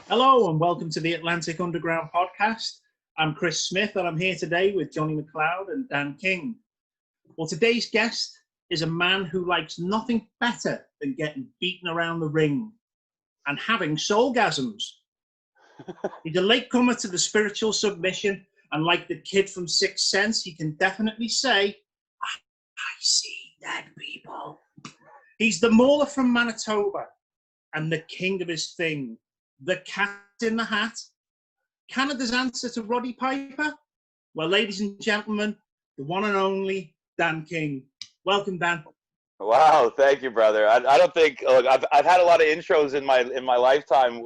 Hello and welcome to the Atlantic Underground podcast. I'm Chris Smith and I'm here today with Johnny McLeod and Dan King. Well, today's guest is a man who likes nothing better than getting beaten around the ring and having soulgasms. He's a latecomer to the spiritual submission, and like the kid from Sixth Sense, he can definitely say, I see dead people. He's the mauler from Manitoba and the king of his thing. The cat in the hat, Canada's answer to Roddy Piper. Well, ladies and gentlemen, the one and only Dan King. Welcome, Dan. Wow, thank you, brother. I don't think look, I've had a lot of intros in my lifetime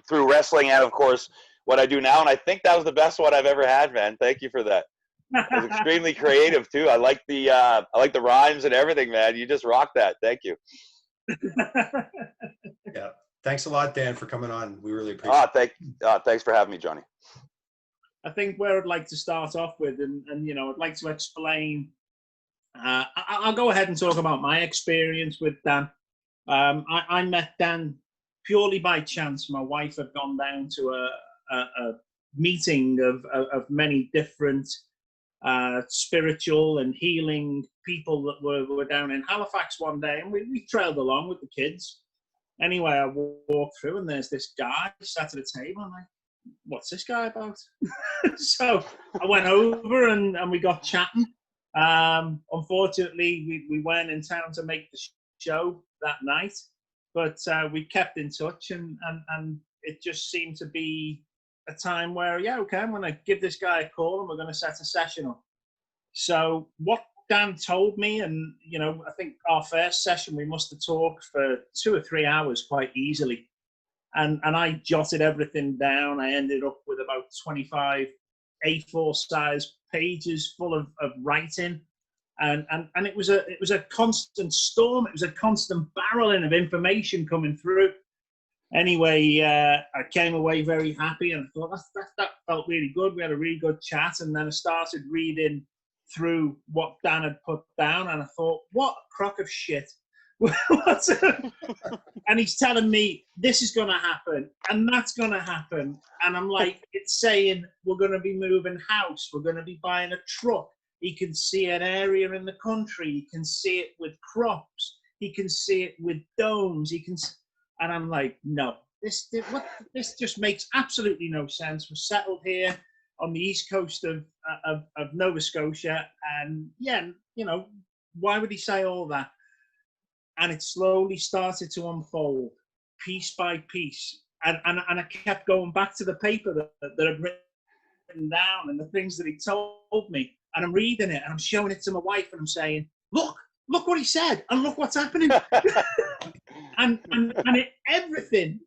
through wrestling and of course what I do now, and I think that was the best one I've ever had, man. Thank you for that. It was extremely creative too. I like the rhymes and everything, man. You just rocked that. Thank you. Yeah. Thanks a lot, Dan, for coming on. We really appreciate it. Thanks for having me, Johnny. I think where I'd like to start off with, and I'd like to explain. I'll go ahead and talk about my experience with Dan. I met Dan purely by chance. My wife had gone down to a meeting of many different spiritual and healing people that were down in Halifax one day, and we trailed along with the kids. Anyway, I walked through and there's this guy sat at a table. I'm like, what's this guy about? So I went over and we got chatting. Unfortunately, we weren't in town to make the show that night, but we kept in touch and it just seemed to be a time where, yeah, okay, I'm going to give this guy a call and we're going to set a session up. So what Dan told me, and I think our first session we must have talked for 2 or 3 hours quite easily, and I jotted everything down. I ended up with about 25 A4 size pages full of writing, and it was a constant storm. It was a constant barreling of information coming through. Anyway, I came away very happy, and I thought that felt really good. We had a really good chat, and then I started reading through what Dan had put down, and I thought, what a crock of shit. And he's telling me this is going to happen and that's going to happen, and I'm like, it's saying we're going to be moving house, we're going to be buying a truck. He can see an area in the country, he can see it with crops, he can see it with domes, and I'm like, no, this just makes absolutely no sense. We're settled here on the east coast of Nova Scotia, and yeah, why would he say all that? And it slowly started to unfold, piece by piece, and I kept going back to the paper that I'd written down and the things that he told me, and I'm reading it and I'm showing it to my wife and I'm saying, look what he said and look what's happening. and everything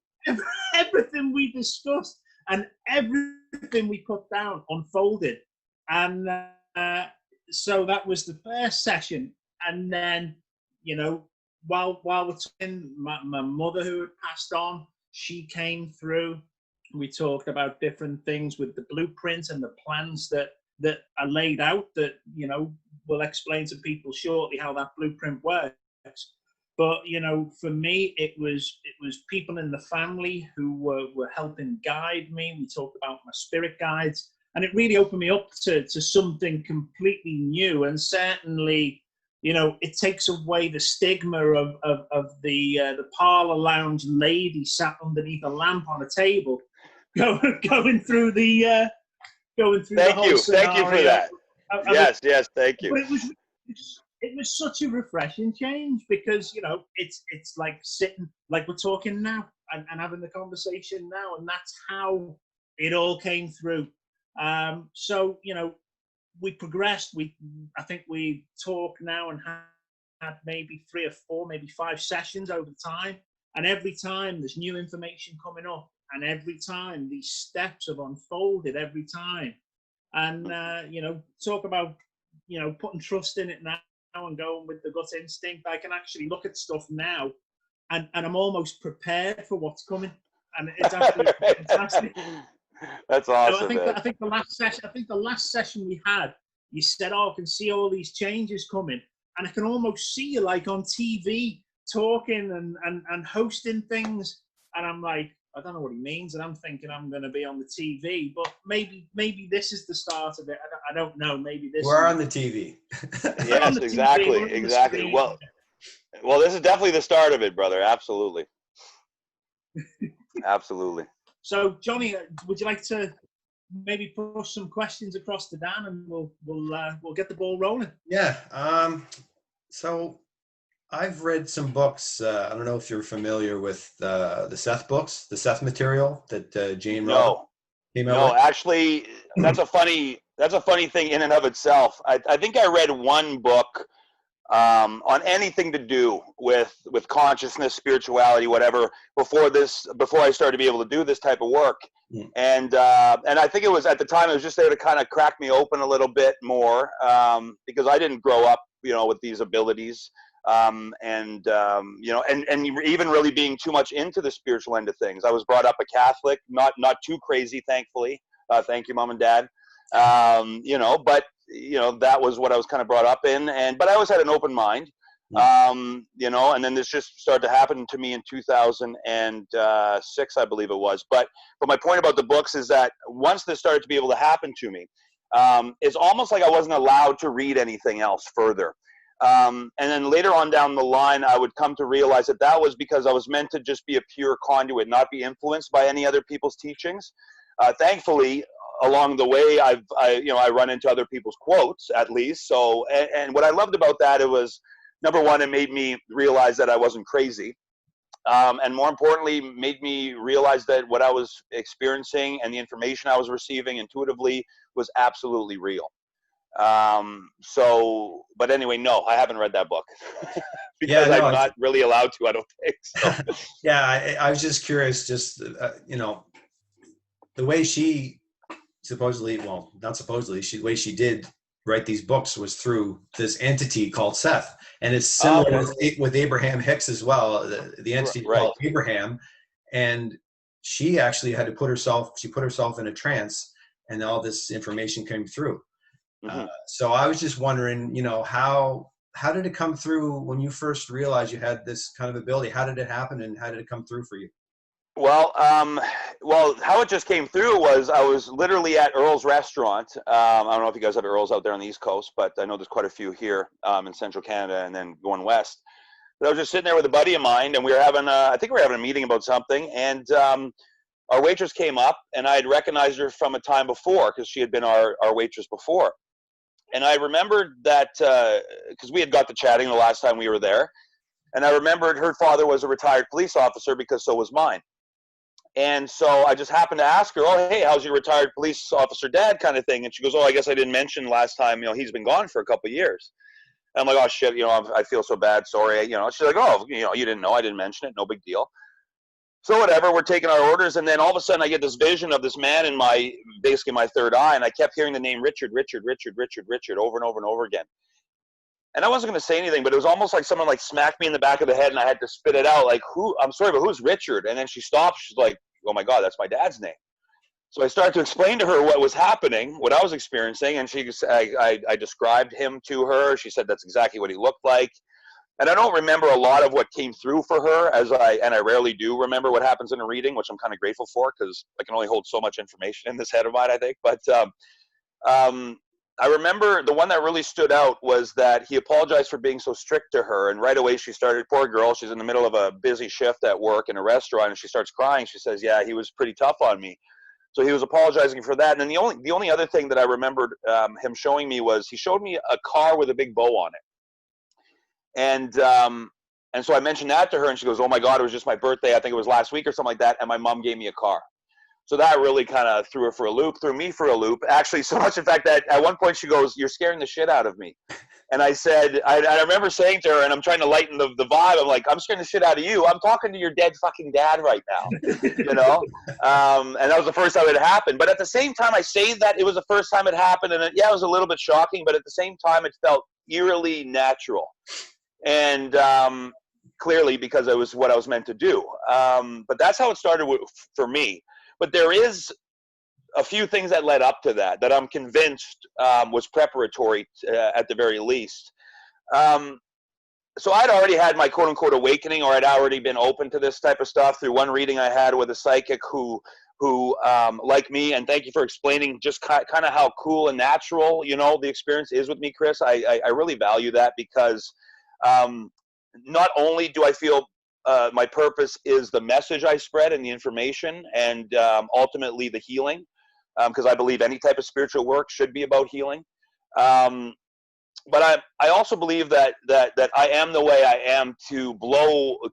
we discussed and everything we put down unfolded, and so that was the first session. And then while we're talking, my mother, who had passed on, she came through. We talked about different things with the blueprint and the plans that are laid out that we'll explain to people shortly how that blueprint works. But for me, it was people in the family who were helping guide me. We talked about my spirit guides, and it really opened me up to something completely new. And certainly, it takes away the stigma of the parlor lounge lady sat underneath a lamp on a table, going through the whole scenario. Thank you for that. Yes, thank you. But it was such a refreshing change, because it's like sitting, like we're talking now and having the conversation now, and that's how it all came through. So we progressed. I think we talk now and had maybe 3 or 4, maybe 5 sessions over time, and every time there's new information coming up, and every time these steps have unfolded every time. And talk about putting trust in it now and going with the gut instinct. I can actually look at stuff now and I'm almost prepared for what's coming, and it's absolutely fantastic. That's awesome. I think the last session we had, you said, I can see all these changes coming, and I can almost see you like on TV talking and hosting things, and I'm like, I don't know what he means, and I'm thinking I'm going to be on the TV, but maybe this is the start of it. I don't know. Maybe this. We're on the TV. Yes, exactly. Well, this is definitely the start of it, brother. Absolutely. Absolutely. So, Johnny, would you like to maybe push some questions across to Dan, and we'll get the ball rolling? Yeah. So I've read some books. I don't know if you're familiar with the Seth books, the Seth material that Jane Roberts came out with. No, actually, that's a funny thing in and of itself. I think I read one book on anything to do with consciousness, spirituality, whatever, before I started to be able to do this type of work. And I think it was, at the time, it was just there to kind of crack me open a little bit more, because I didn't grow up, with these abilities, and even really being too much into the spiritual end of things. I was brought up a Catholic, not too crazy, thankfully. Thank you, Mom and Dad. But that was what I was kind of brought up in, but I always had an open mind, and then this just started to happen to me in 2006, I believe it was. But my point about the books is that once this started to be able to happen to me, it's almost like I wasn't allowed to read anything else further. And then later on down the line, I would come to realize that was because I was meant to just be a pure conduit, not be influenced by any other people's teachings. Thankfully, along the way, I run into other people's quotes, at least. So, and what I loved about that, it was, number one, it made me realize that I wasn't crazy. And more importantly, made me realize that what I was experiencing and the information I was receiving intuitively was absolutely real. But anyway, no, I haven't read that book because I'm not really allowed to, I don't think so. Yeah, I was just curious, the way she supposedly, well, not supposedly, the way she did write these books was through this entity called Seth. And it's similar with Abraham Hicks as well, the entity called Abraham. And she actually had to put herself in a trance, and all this information came through. So I was just wondering, how did it come through when you first realized you had this kind of ability? How did it happen, and how did it come through for you? Well, how it just came through was I was literally at Earl's Restaurant. I don't know if you guys have Earl's out there on the East Coast, but I know there's quite a few here in Central Canada and then going west. But I was just sitting there with a buddy of mine, and we were having a meeting about something, and our waitress came up, and I had recognized her from a time before because she had been our waitress before. And I remembered that because we had got to chatting the last time we were there, and I remembered her father was a retired police officer because so was mine. And so I just happened to ask her, oh, hey, how's your retired police officer dad kind of thing? And she goes, oh, I guess I didn't mention last time, he's been gone for a couple of years. And I'm like, oh, shit, I feel so bad. Sorry. She's like, oh, you didn't know. I didn't mention it. No big deal. So whatever, we're taking our orders. And then all of a sudden I get this vision of this man in basically my third eye. And I kept hearing the name Richard over and over and over again. And I wasn't going to say anything, but it was almost like someone smacked me in the back of the head, and I had to spit it out. Like, I'm sorry, but who's Richard? And then she stopped. She's like, oh my God, that's my dad's name. So I started to explain to her what was happening, what I was experiencing. And I described him to her. She said that's exactly what he looked like. And I don't remember a lot of what came through for her, and I rarely do remember what happens in a reading, which I'm kind of grateful for because I can only hold so much information in this head of mine, I think. But I remember the one that really stood out was that he apologized for being so strict to her. And right away she started, poor girl, she's in the middle of a busy shift at work in a restaurant, and she starts crying. She says, yeah, he was pretty tough on me. So he was apologizing for that. And then the only other thing that I remembered him showing me was he showed me a car with a big bow on it. And so I mentioned that to her, and she goes, oh my God, it was just my birthday. I think it was last week or something like that. And my mom gave me a car. So that really kind of threw me for a loop. Actually, so much in fact that at one point she goes, you're scaring the shit out of me. And I said, I remember saying to her, and I'm trying to lighten the vibe, I'm like, I'm scaring the shit out of you. I'm talking to your dead fucking dad right now, And that was the first time it happened. But at the same time, I say that it was the first time it happened, and it was a little bit shocking, but at the same time, it felt eerily natural. And clearly because it was what I was meant to do. But that's how it started for me. But there is a few things that led up to that I'm convinced was preparatory at the very least. so I'd already had my quote unquote awakening, or I'd already been open to this type of stuff through one reading I had with a psychic who like me, and thank you for explaining just kind of how cool and natural, the experience is with me, Chris. I really value that because not only do I feel my purpose is the message I spread and the information, and ultimately the healing, because I believe any type of spiritual work should be about healing. But I also believe that I am the way I am to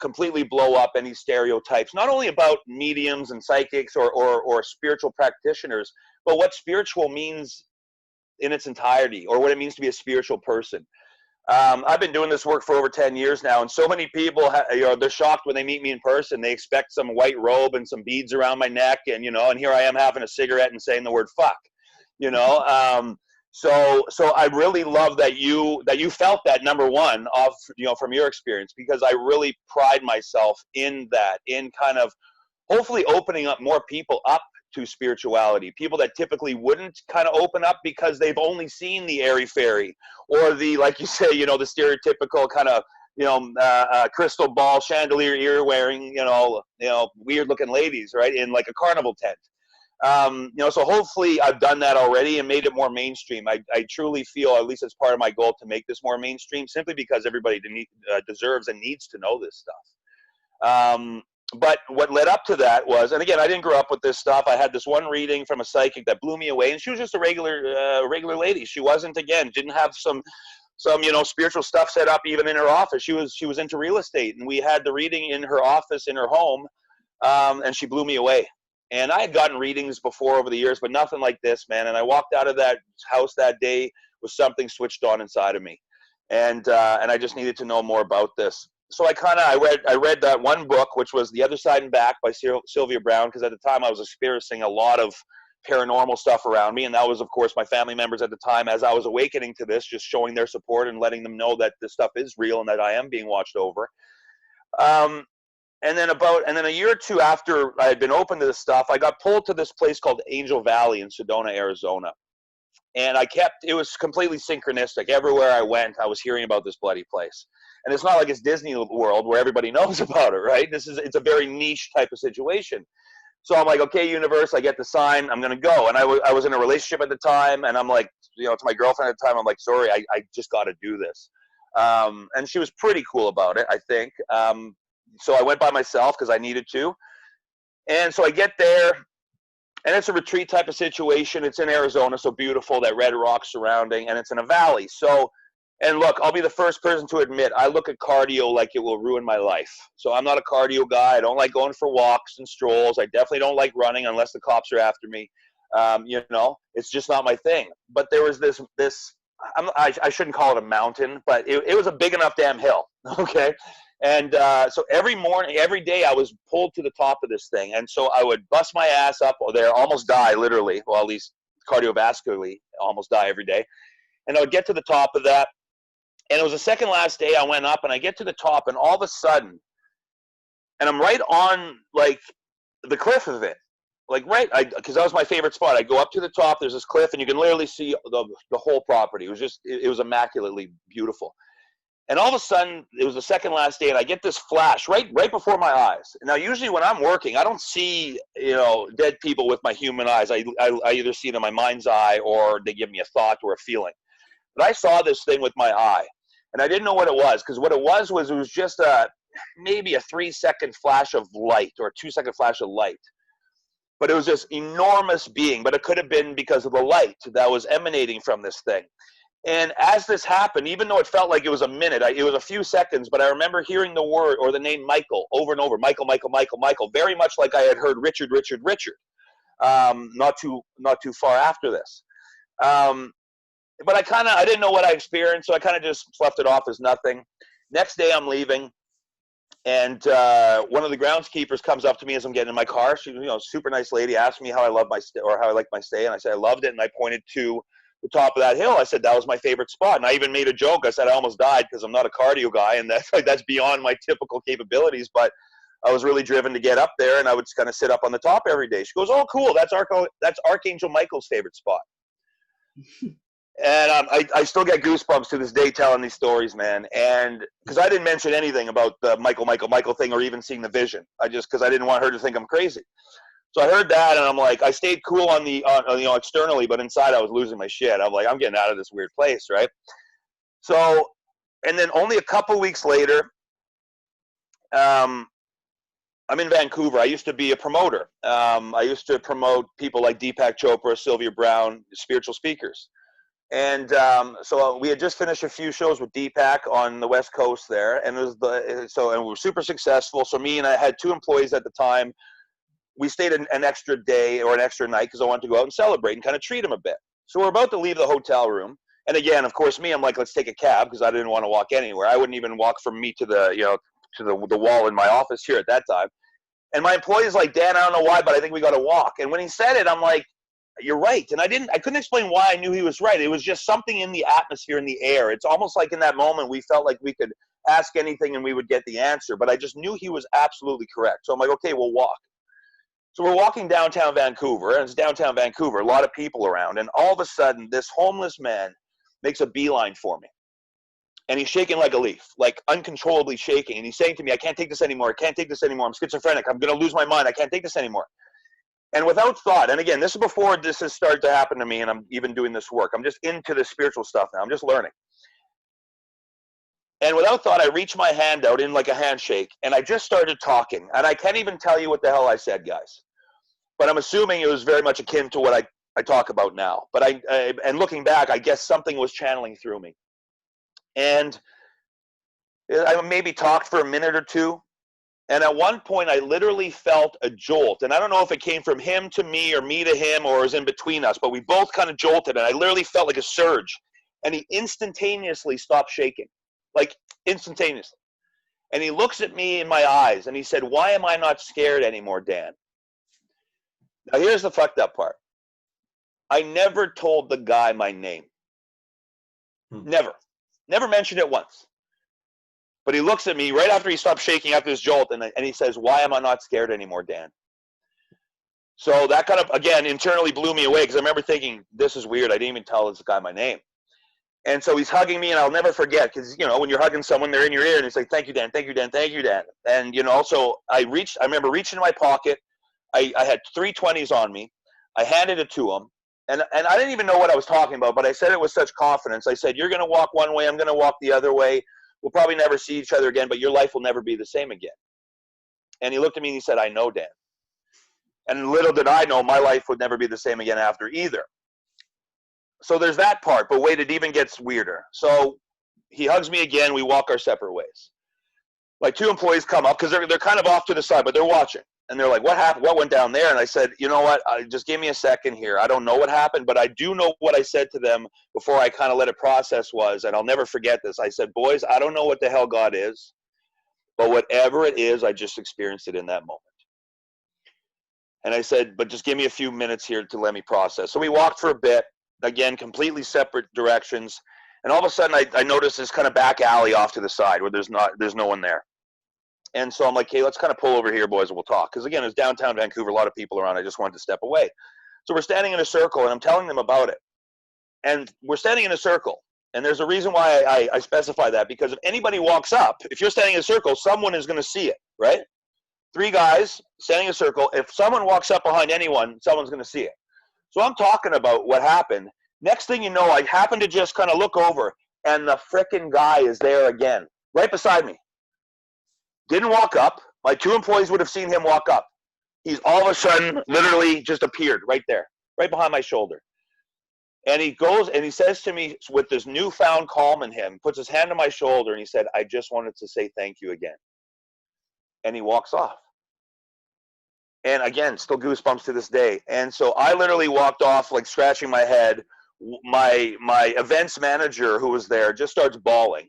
completely blow up any stereotypes, not only about mediums and psychics or spiritual practitioners, but what spiritual means in its entirety, or what it means to be a spiritual person. I've been doing this work for over 10 years now, and so many people, they're shocked when they meet me in person. They expect some white robe and some beads around my neck, and here I am having a cigarette and saying the word fuck, So I really love that you felt that, number one, from your experience, because I really pride myself in that, in kind of hopefully opening up more people up to spirituality, people that typically wouldn't kind of open up because they've only seen the airy-fairy, or the, like you say, the stereotypical kind of, crystal ball chandelier ear wearing, weird looking ladies, right, in like a carnival tent. So hopefully I've done that already and made it more mainstream. I truly feel, at least as part of my goal, to make this more mainstream, simply because everybody deserves and needs to know this stuff. But what led up to that was, and again, I didn't grow up with this stuff. I had this one reading from a psychic that blew me away, and she was just a regular lady. She didn't have some spiritual stuff set up even in her office. She was into real estate, and we had the reading in her office in her home, and she blew me away. And I had gotten readings before over the years, but nothing like this, man. And I walked out of that house that day with something switched on inside of me, and I just needed to know more about this. So I read that one book, which was The Other Side and Back by Sylvia Browne, because at the time I was experiencing a lot of paranormal stuff around me, and that was, of course, my family members at the time, as I was awakening to this, just showing their support and letting them know that this stuff is real and that I am being watched over. And then a year or two after I had been open to this stuff, I got pulled to this place called Angel Valley in Sedona, Arizona. And it was completely synchronistic. Everywhere I went, I was hearing about this bloody place. And it's not like it's Disney World where everybody knows about it, right? It's a very niche type of situation. So I'm like, okay, universe, I get the sign, I'm going to go. And I was in a relationship at the time, and I'm like, to my girlfriend at the time, I'm like, sorry, I just got to do this. And she was pretty cool about it, I think. So I went by myself because I needed to. And so I get there, and it's a retreat type of situation. It's in Arizona, so beautiful, that red rock surrounding, and it's in a valley. So, and look, I'll be the first person to admit, I look at cardio like it will ruin my life. So I'm not a cardio guy. I don't like going for walks and strolls. I definitely don't like running unless the cops are after me. It's just not my thing. But there was this I shouldn't call it a mountain, but it was a big enough damn hill, okay? And so every day I was pulled to the top of this thing. And so I would bust my ass up there, almost die, literally, well, at least cardiovascularly, almost die every day. And I would get to the top of that. And it was the second last day I went up, and I get to the top, and all of a sudden, and I'm right on, like, the cliff of it. Like, right, because that was my favorite spot. I go up to the top, there's this cliff, and you can literally see the whole property. It was immaculately beautiful. And all of a sudden, it was the second last day, and I get this flash right before my eyes. Now, usually when I'm working, I don't see, dead people with my human eyes. I either see it in my mind's eye, or they give me a thought or a feeling. But I saw this thing with my eye, and I didn't know what it was, because what it was just maybe a 3-second flash of light, or a 2-second flash of light. But it was this enormous being, but it could have been because of the light that was emanating from this thing. And as this happened, even though it felt like it was a minute, it was a few seconds, but I remember hearing the word or the name Michael over and over. Michael, Michael, Michael, Michael, very much like I had heard Richard, Richard, Richard, not too far after this. But I didn't know what I experienced, so I kind of just sloughed it off as nothing. Next day I'm leaving, and one of the groundskeepers comes up to me as I'm getting in my car. She, super nice lady, asked me how I love my stay, or how I liked my stay, and I said I loved it, and I pointed to the top of that hill. I said that was my favorite spot, and I even made a joke. I said I almost died because I'm not a cardio guy, and that's beyond my typical capabilities, but I was really driven to get up there, and I would just kind of sit up on the top every day. She goes, "Oh, cool, that's Archangel Michael's favorite spot." And I still get goosebumps to this day telling these stories, man. And because I didn't mention anything about the Michael thing or even seeing the vision. Because I didn't want her to think I'm crazy. So I heard that, and I'm like, I stayed cool on externally, but inside I was losing my shit. I'm like, I'm getting out of this weird place, right? So, and then only a couple weeks later, I'm in Vancouver. I used to be a promoter. I used to promote people like Deepak Chopra, Sylvia Brown, spiritual speakers. And so we had just finished a few shows with Deepak on the West Coast there, and and we were super successful. So me and I had 2 employees at the time. We stayed an extra day or an extra night because I wanted to go out and celebrate and kind of treat them a bit. So we're about to leave the hotel room, and again, of course, I'm like, let's take a cab because I didn't want to walk anywhere. I wouldn't even walk from me to the wall in my office here at that time. And my employee's like, Dan, I don't know why, but I think we got to walk. And when he said it, I'm like, you're right. And I couldn't explain why I knew he was right. It was just something in the atmosphere, in the air. It's almost like in that moment we felt like we could ask anything and we would get the answer. But I just knew he was absolutely correct. So I'm like, okay, we'll walk. So we're walking downtown Vancouver, and it's downtown Vancouver, a lot of people around. And all of a sudden, this homeless man makes a beeline for me. And he's shaking like a leaf, like uncontrollably shaking. And he's saying to me, I can't take this anymore. I can't take this anymore. I'm schizophrenic. I'm going to lose my mind. I can't take this anymore. And without thought, and again, this is before this has started to happen to me, and I'm even doing this work. I'm just into the spiritual stuff now. I'm just learning. And without thought, I reached my hand out in like a handshake, and I just started talking. And I can't even tell you what the hell I said, guys. But I'm assuming it was very much akin to what I talk about now. But and looking back, I guess something was channeling through me. And I maybe talked for a minute or two. And at one point, I literally felt a jolt. And I don't know if it came from him to me or me to him or was in between us, but we both kind of jolted. And I literally felt like a surge. And he instantaneously stopped shaking, like instantaneously. And he looks at me in my eyes and he said, why am I not scared anymore, Dan? Now, here's the fucked up part. I never told the guy my name. Never. Never mentioned it once. But he looks at me right after he stopped shaking after this jolt, and he says, why am I not scared anymore, Dan? So that kind of, again, internally blew me away because I remember thinking, this is weird. I didn't even tell this guy my name. And so he's hugging me, and I'll never forget because, when you're hugging someone, they're in your ear, and it's like, thank you, Dan, thank you, Dan, thank you, Dan. And, so I remember reaching in my pocket. I had 3 20s on me. I handed it to him. And I didn't even know what I was talking about, but I said it with such confidence. I said, you're going to walk one way. I'm going to walk the other way. We'll probably never see each other again, but your life will never be the same again. And he looked at me and he said, I know, Dan. And little did I know my life would never be the same again after either. So there's that part, but wait, it even gets weirder. So he hugs me again. We walk our separate ways. Like 2 employees come up because they're kind of off to the side, but they're watching. And they're like, what happened? What went down there? And I said, you know what? Just give me a second here. I don't know what happened, but I do know what I said to them before I kind of let it process was, and I'll never forget this. I said, boys, I don't know what the hell God is, but whatever it is, I just experienced it in that moment. And I said, but just give me a few minutes here to let me process. So we walked for a bit, again, completely separate directions. And all of a sudden, I noticed this kind of back alley off to the side where there's no one there. And so I'm like, hey, let's kind of pull over here, boys, and we'll talk. Because, again, it's downtown Vancouver, a lot of people around. I just wanted to step away. So we're standing in a circle, and I'm telling them about it. And we're standing in a circle. And there's a reason why I specify that, because if anybody walks up, if you're standing in a circle, someone is going to see it, right? 3 guys standing in a circle. If someone walks up behind anyone, someone's going to see it. So I'm talking about what happened. Next thing you know, I happen to just kind of look over, and the frickin' guy is there again, right beside me. Didn't walk up. My 2 employees would have seen him walk up. He's all of a sudden literally just appeared right there, right behind my shoulder. And he goes and he says to me with this newfound calm in him, puts his hand on my shoulder, and he said, I just wanted to say thank you again. And he walks off. And again, still goosebumps to this day. And so I literally walked off like scratching my head. My events manager who was there just starts bawling.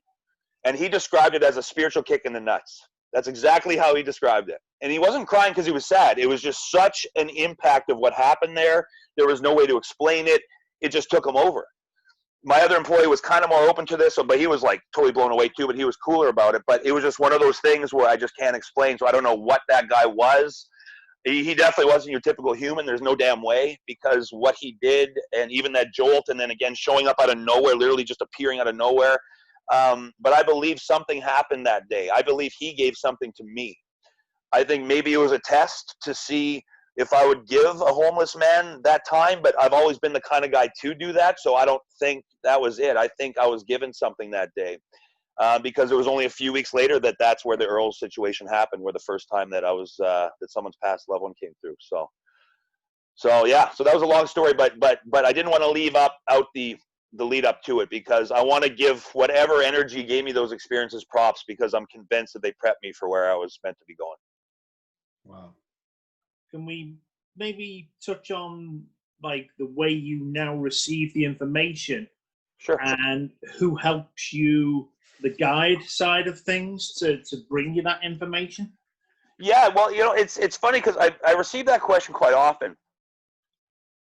And he described it as a spiritual kick in the nuts. That's exactly how he described it. And he wasn't crying because he was sad. It was just such an impact of what happened there. There was no way to explain it. It just took him over. My other employee was kind of more open to this, but he was like totally blown away too, but he was cooler about it. But it was just one of those things where I just can't explain. So I don't know what that guy was. He definitely wasn't your typical human. There's no damn way, because what he did, and even that jolt, and then again showing up out of nowhere, literally just appearing out of nowhere. But I believe something happened that day. I believe he gave something to me. I think maybe it was a test to see if I would give a homeless man that time, but I've always been the kind of guy to do that, so I don't think that was it. I think I was given something that day. Because it was only a few weeks later that's where the Earl situation happened, where the first time that I was that someone's past loved one came through. So yeah, so that was a long story, but I didn't want to leave out the lead up to it, because I want to give whatever energy gave me those experiences props, because I'm convinced that they prepped me for where I was meant to be going. Wow. Can we maybe touch on like the way you now receive the information? Sure. And who helps you, the guide side of things, to bring you that information? Yeah, well, it's funny, because I receive that question quite often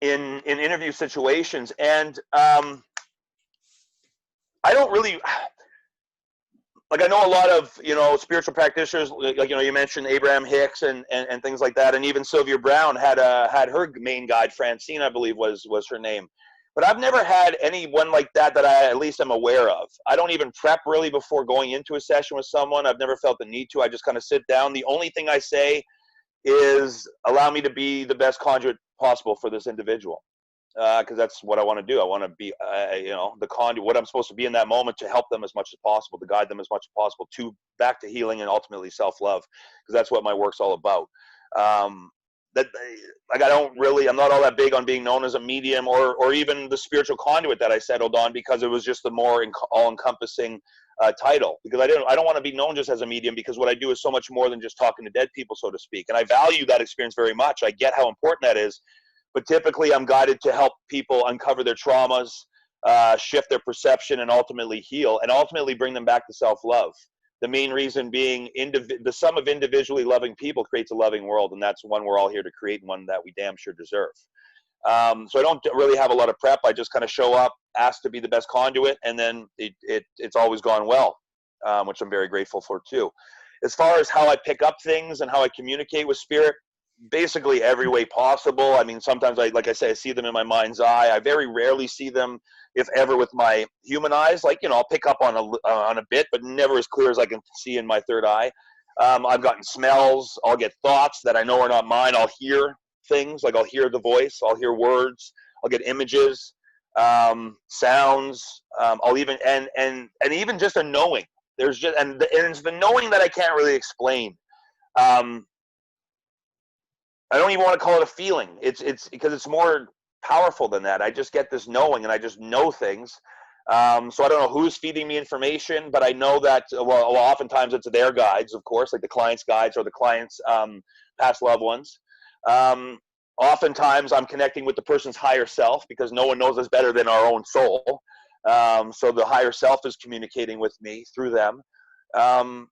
in interview situations, and I don't really, like, I know a lot of spiritual practitioners, like you mentioned Abraham Hicks and things like that, and even Sylvia Brown had her main guide, Francine, I believe was her name. But I've never had anyone like that I at least am aware of. I don't even prep really before going into a session with someone. I've never felt the need to. I just kind of sit down. The only thing I say is allow me to be the best conduit possible for this individual, because that's what I want to do. I want to be, the conduit, what I'm supposed to be in that moment, to help them as much as possible, to guide them as much as possible back to healing and ultimately self-love, because that's what my work's all about. I'm not all that big on being known as a medium or even the spiritual conduit that I settled on, because it was just the more all-encompassing title. Because I don't want to be known just as a medium, because what I do is so much more than just talking to dead people, so to speak. And I value that experience very much. I get how important that is. But typically I'm guided to help people uncover their traumas, shift their perception, and ultimately heal, and ultimately bring them back to self-love. The main reason being the sum of individually loving people creates a loving world, and that's one we're all here to create, and one that we damn sure deserve. So I don't really have a lot of prep. I just kind of show up, ask to be the best conduit, and then it's always gone well, which I'm very grateful for too. As far as how I pick up things and how I communicate with spirit, basically every way possible. I mean, sometimes like I say, I see them in my mind's eye. I very rarely see them, if ever, with my human eyes. Like, I'll pick up on a bit, but never as clear as I can see in my third eye. I've gotten smells. I'll get thoughts that I know are not mine. I'll hear things, like I'll hear the voice. I'll hear words. I'll get images, sounds. I'll even and even just a knowing. There's just and it's the knowing that I can't really explain. I don't even want to call it a feeling. It's because it's more powerful than that. I just get this knowing, and I just know things. So I don't know who's feeding me information, but I know that, well, oftentimes it's their guides, of course, like the client's guides or the client's past loved ones. Oftentimes I'm connecting with the person's higher self, because no one knows us better than our own soul. So the higher self is communicating with me through them.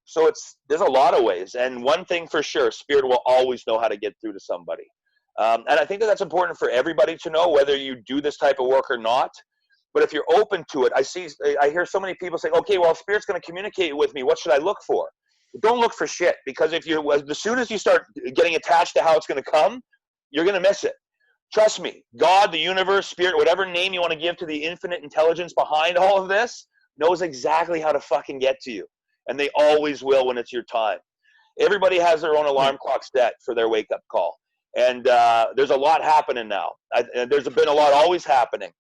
So there's a lot of ways, and one thing for sure, spirit will always know how to get through to somebody. And I think that's important for everybody to know, whether you do this type of work or not. But if you're open to it, I hear so many people say, okay, well, spirit's going to communicate with me. What should I look for? Don't look for shit, because as soon as you start getting attached to how it's going to come, you're going to miss it. Trust me, God, the universe, spirit, whatever name you want to give to the infinite intelligence behind all of this, knows exactly how to fucking get to you. And they always will when it's your time. Everybody has their own alarm clock set for their wake-up call. And there's a lot happening now. There's been a lot always happening.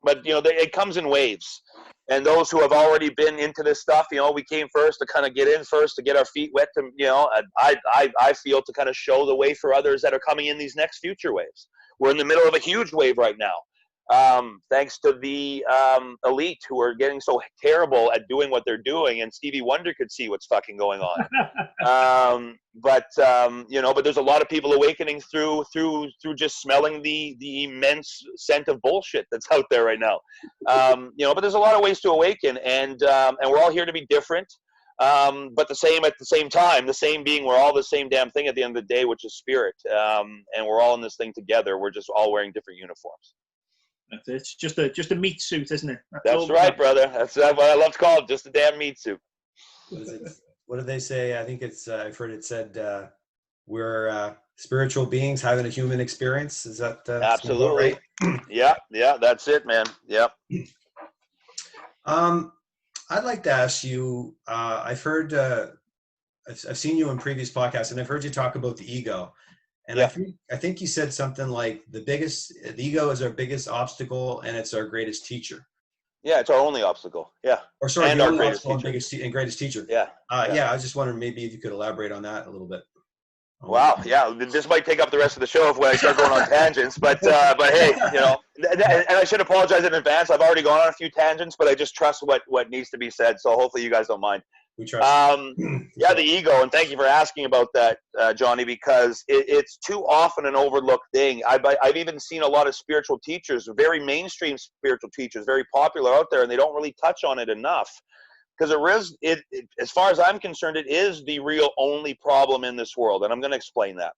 But, it comes in waves. And those who have already been into this stuff, we came first to kind of get in first, to get our feet wet, to, I feel, to kind of show the way for others that are coming in these next future waves. We're in the middle of a huge wave right now. Thanks to the elite who are getting so terrible at doing what they're doing, and Stevie Wonder could see what's fucking going on. But there's a lot of people awakening through just smelling the immense scent of bullshit that's out there right now. But there's a lot of ways to awaken, and we're all here to be different. But the same at the same time, the same being, we're all the same damn thing at the end of the day, which is spirit. And we're all in this thing together. We're just all wearing different uniforms. It's just a meat suit, isn't it? That's right, brother. That's what I love to call it, just a damn meat suit. What do they say? I think it's I've heard it said we're spiritual beings having a human experience. Is that Absolutely. right? Yeah, that's it, man. Yep. I'd like to ask you. I've heard, I've seen you in previous podcasts, and I've heard you talk about the ego. And Yeah. I think you said something like the ego is our biggest obstacle, and it's our greatest teacher. Yeah, it's our only obstacle. Yeah. Or sorry, And the our only greatest obstacle teacher. and greatest teacher. Yeah. Yeah, I was just wondering maybe if you could elaborate on that a little bit. Wow, yeah, this might take up the rest of the show if I start going on tangents, but hey, you know, and I should apologize in advance. I've already gone on a few tangents, but I just trust what needs to be said, so hopefully you guys don't mind. We trust. Yeah, the ego, and thank you for asking about that, Johnny, because it's too often an overlooked thing. I've even seen a lot of spiritual teachers, very mainstream spiritual teachers, very popular out there, and they don't really touch on it enough. Because as far as I'm concerned, it is the real only problem in this world, and I'm going to explain that.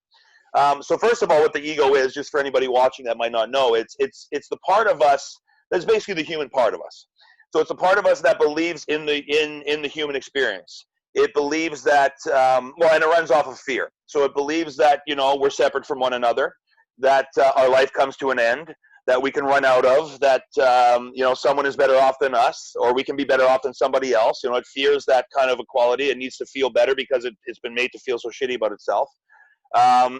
So first of all, what the ego is, just for anybody watching that might not know, it's the part of us that's basically the human part of us. So it's a part of us that believes in the human experience. It believes that and it runs off of fear. So it believes that we're separate from one another, that our life comes to an end, that we can run out of, that someone is better off than us, or we can be better off than somebody else. It fears that kind of equality. It needs to feel better because it's been made to feel so shitty about itself.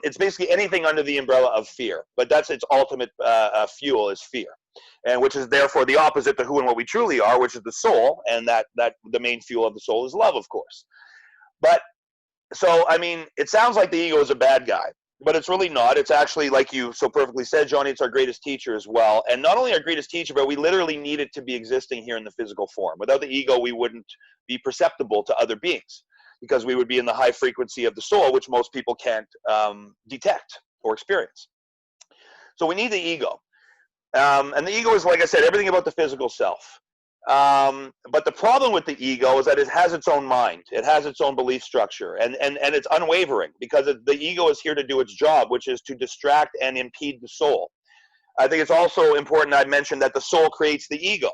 It's basically anything under the umbrella of fear, but that's its ultimate fuel is fear, and which is therefore the opposite to who and what we truly are, which is the soul, and that the main fuel of the soul is love, of course. But so, I mean, it sounds like the ego is a bad guy, but it's really not. It's actually, like you so perfectly said, Johnny, it's our greatest teacher as well. And not only our greatest teacher, but we literally need it to be existing here in the physical form. Without the ego, we wouldn't be perceptible to other beings because we would be in the high frequency of the soul, which most people can't detect or experience. So we need the ego. And the ego is, like I said, everything about the physical self. But the problem with the ego is that it has its own mind. It has its own belief structure, and it's unwavering because the ego is here to do its job, which is to distract and impede the soul. I think it's also important I mention that the soul creates the ego,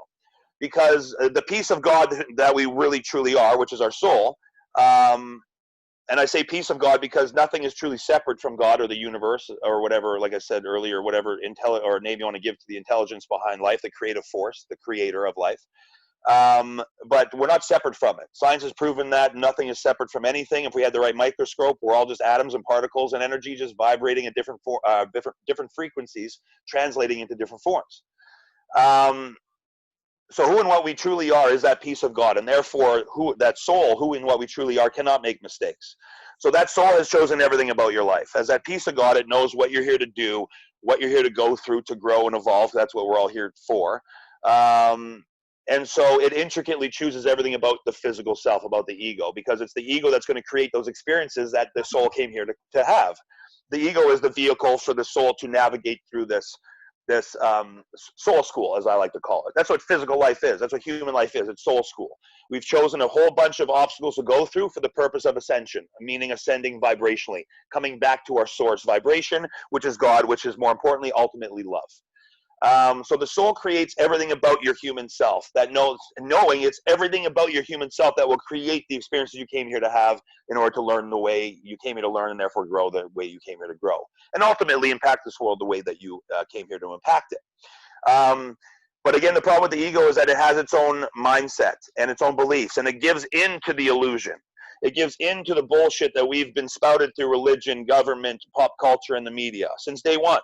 because the peace of God that we really truly are, which is our soul, and I say peace of God because nothing is truly separate from God or the universe or whatever, like I said earlier, whatever or name you want to give to the intelligence behind life, the creative force, the creator of life. But we're not separate from it. Science has proven that nothing is separate from anything. If we had the right microscope, we're all just atoms and particles and energy just vibrating at different frequencies, translating into different forms. So who and what we truly are is that peace of God, and therefore that soul, who and what we truly are, cannot make mistakes. So that soul has chosen everything about your life. As that peace of God, it knows what you're here to do, what you're here to go through to grow and evolve. That's what we're all here for. And so it intricately chooses everything about the physical self, about the ego, because it's the ego that's going to create those experiences that the soul came here to have. The ego is the vehicle for the soul to navigate through this soul school, as I like to call it. That's what physical life is. That's what human life is. It's soul school. We've chosen a whole bunch of obstacles to go through for the purpose of ascension, meaning ascending vibrationally, coming back to our source vibration, which is God, which is more importantly, ultimately love. So the soul creates everything about your human self, knowing it's everything about your human self that will create the experiences you came here to have in order to learn the way you came here to learn, and therefore grow the way you came here to grow, and ultimately impact this world the way that you came here to impact it. But again, the problem with the ego is that it has its own mindset and its own beliefs, and it gives in to the illusion. It gives in to the bullshit that we've been spouted through religion, government, pop culture, and the media since day one.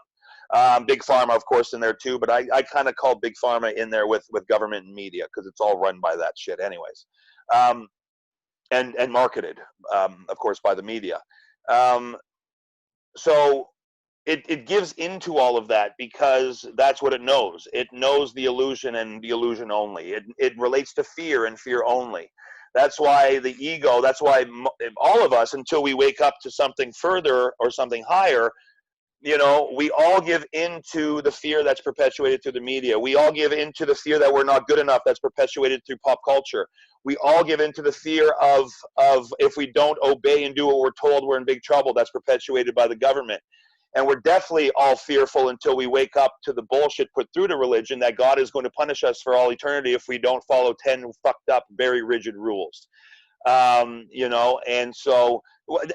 Big Pharma, of course, in there too, but I kind of call Big Pharma in there with government and media because it's all run by that shit anyways. And marketed, of course, by the media. So it gives into all of that because that's what it knows. It knows the illusion and the illusion only. It relates to fear and fear only. That's why the ego, that's why all of us, until we wake up to something further or something higher, we all give into the fear that's perpetuated through the media. We all give into the fear that we're not good enough that's perpetuated through pop culture. We all give into the fear of if we don't obey and do what we're told, we're in big trouble. That's perpetuated by the government. And we're definitely all fearful until we wake up to the bullshit put through to religion that God is going to punish us for all eternity if we don't follow 10 fucked up, very rigid rules. You know, and so,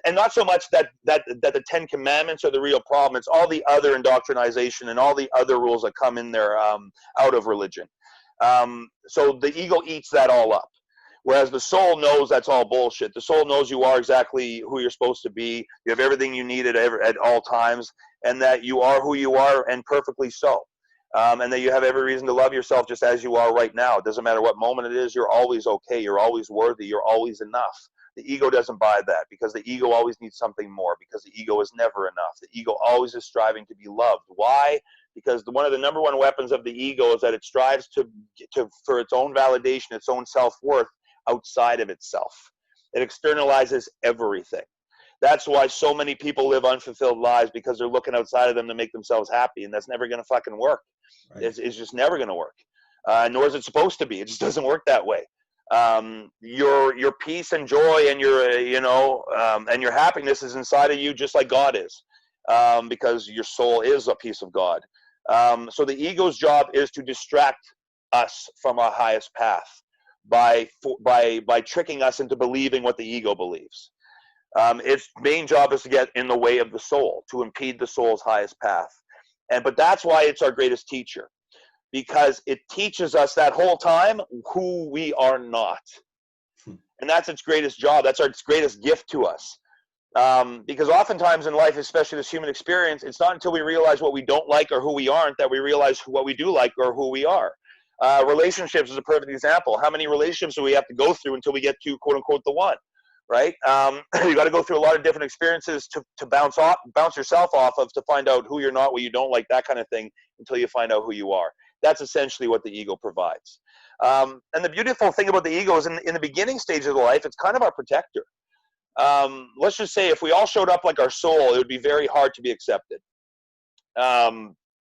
and not so much that the Ten Commandments are the real problem. It's all the other indoctrination and all the other rules that come in there out of religion. So the ego eats that all up. Whereas the soul knows that's all bullshit. The soul knows you are exactly who you're supposed to be. You have everything you need at all times, and that you are who you are, and perfectly so. And that you have every reason to love yourself just as you are right now. It doesn't matter what moment it is. You're always okay. You're always worthy. You're always enough. The ego doesn't buy that, because the ego always needs something more, because the ego is never enough. The ego always is striving to be loved. Why? Because one of the number one weapons of the ego is that it strives for its own validation, its own self-worth outside of itself. It externalizes everything. That's why so many people live unfulfilled lives, because they're looking outside of them to make themselves happy, and that's never going to fucking work. Right. It's just never going to work. Nor is it supposed to be. It just doesn't work that way. Your peace and joy and and your happiness is inside of you, just like God is, because your soul is a piece of God. So the ego's job is to distract us from our highest path by tricking us into believing what the ego believes. Its main job is to get in the way of the soul, to impede the soul's highest path. But that's why it's our greatest teacher, because it teaches us that whole time who we are not. And that's its greatest job. That's its greatest gift to us. Because oftentimes in life, especially this human experience, it's not until we realize what we don't like or who we aren't that we realize what we do like or who we are. Relationships is a perfect example. How many relationships do we have to go through until we get to, quote unquote, the one? Right? You got to go through a lot of different experiences to bounce yourself off of, to find out who you're not, what you don't like, that kind of thing, until you find out who you are. That's essentially what the ego provides. And the beautiful thing about the ego is in the beginning stage of the life, it's kind of our protector. Let's just say if we all showed up like our soul, it would be very hard to be accepted.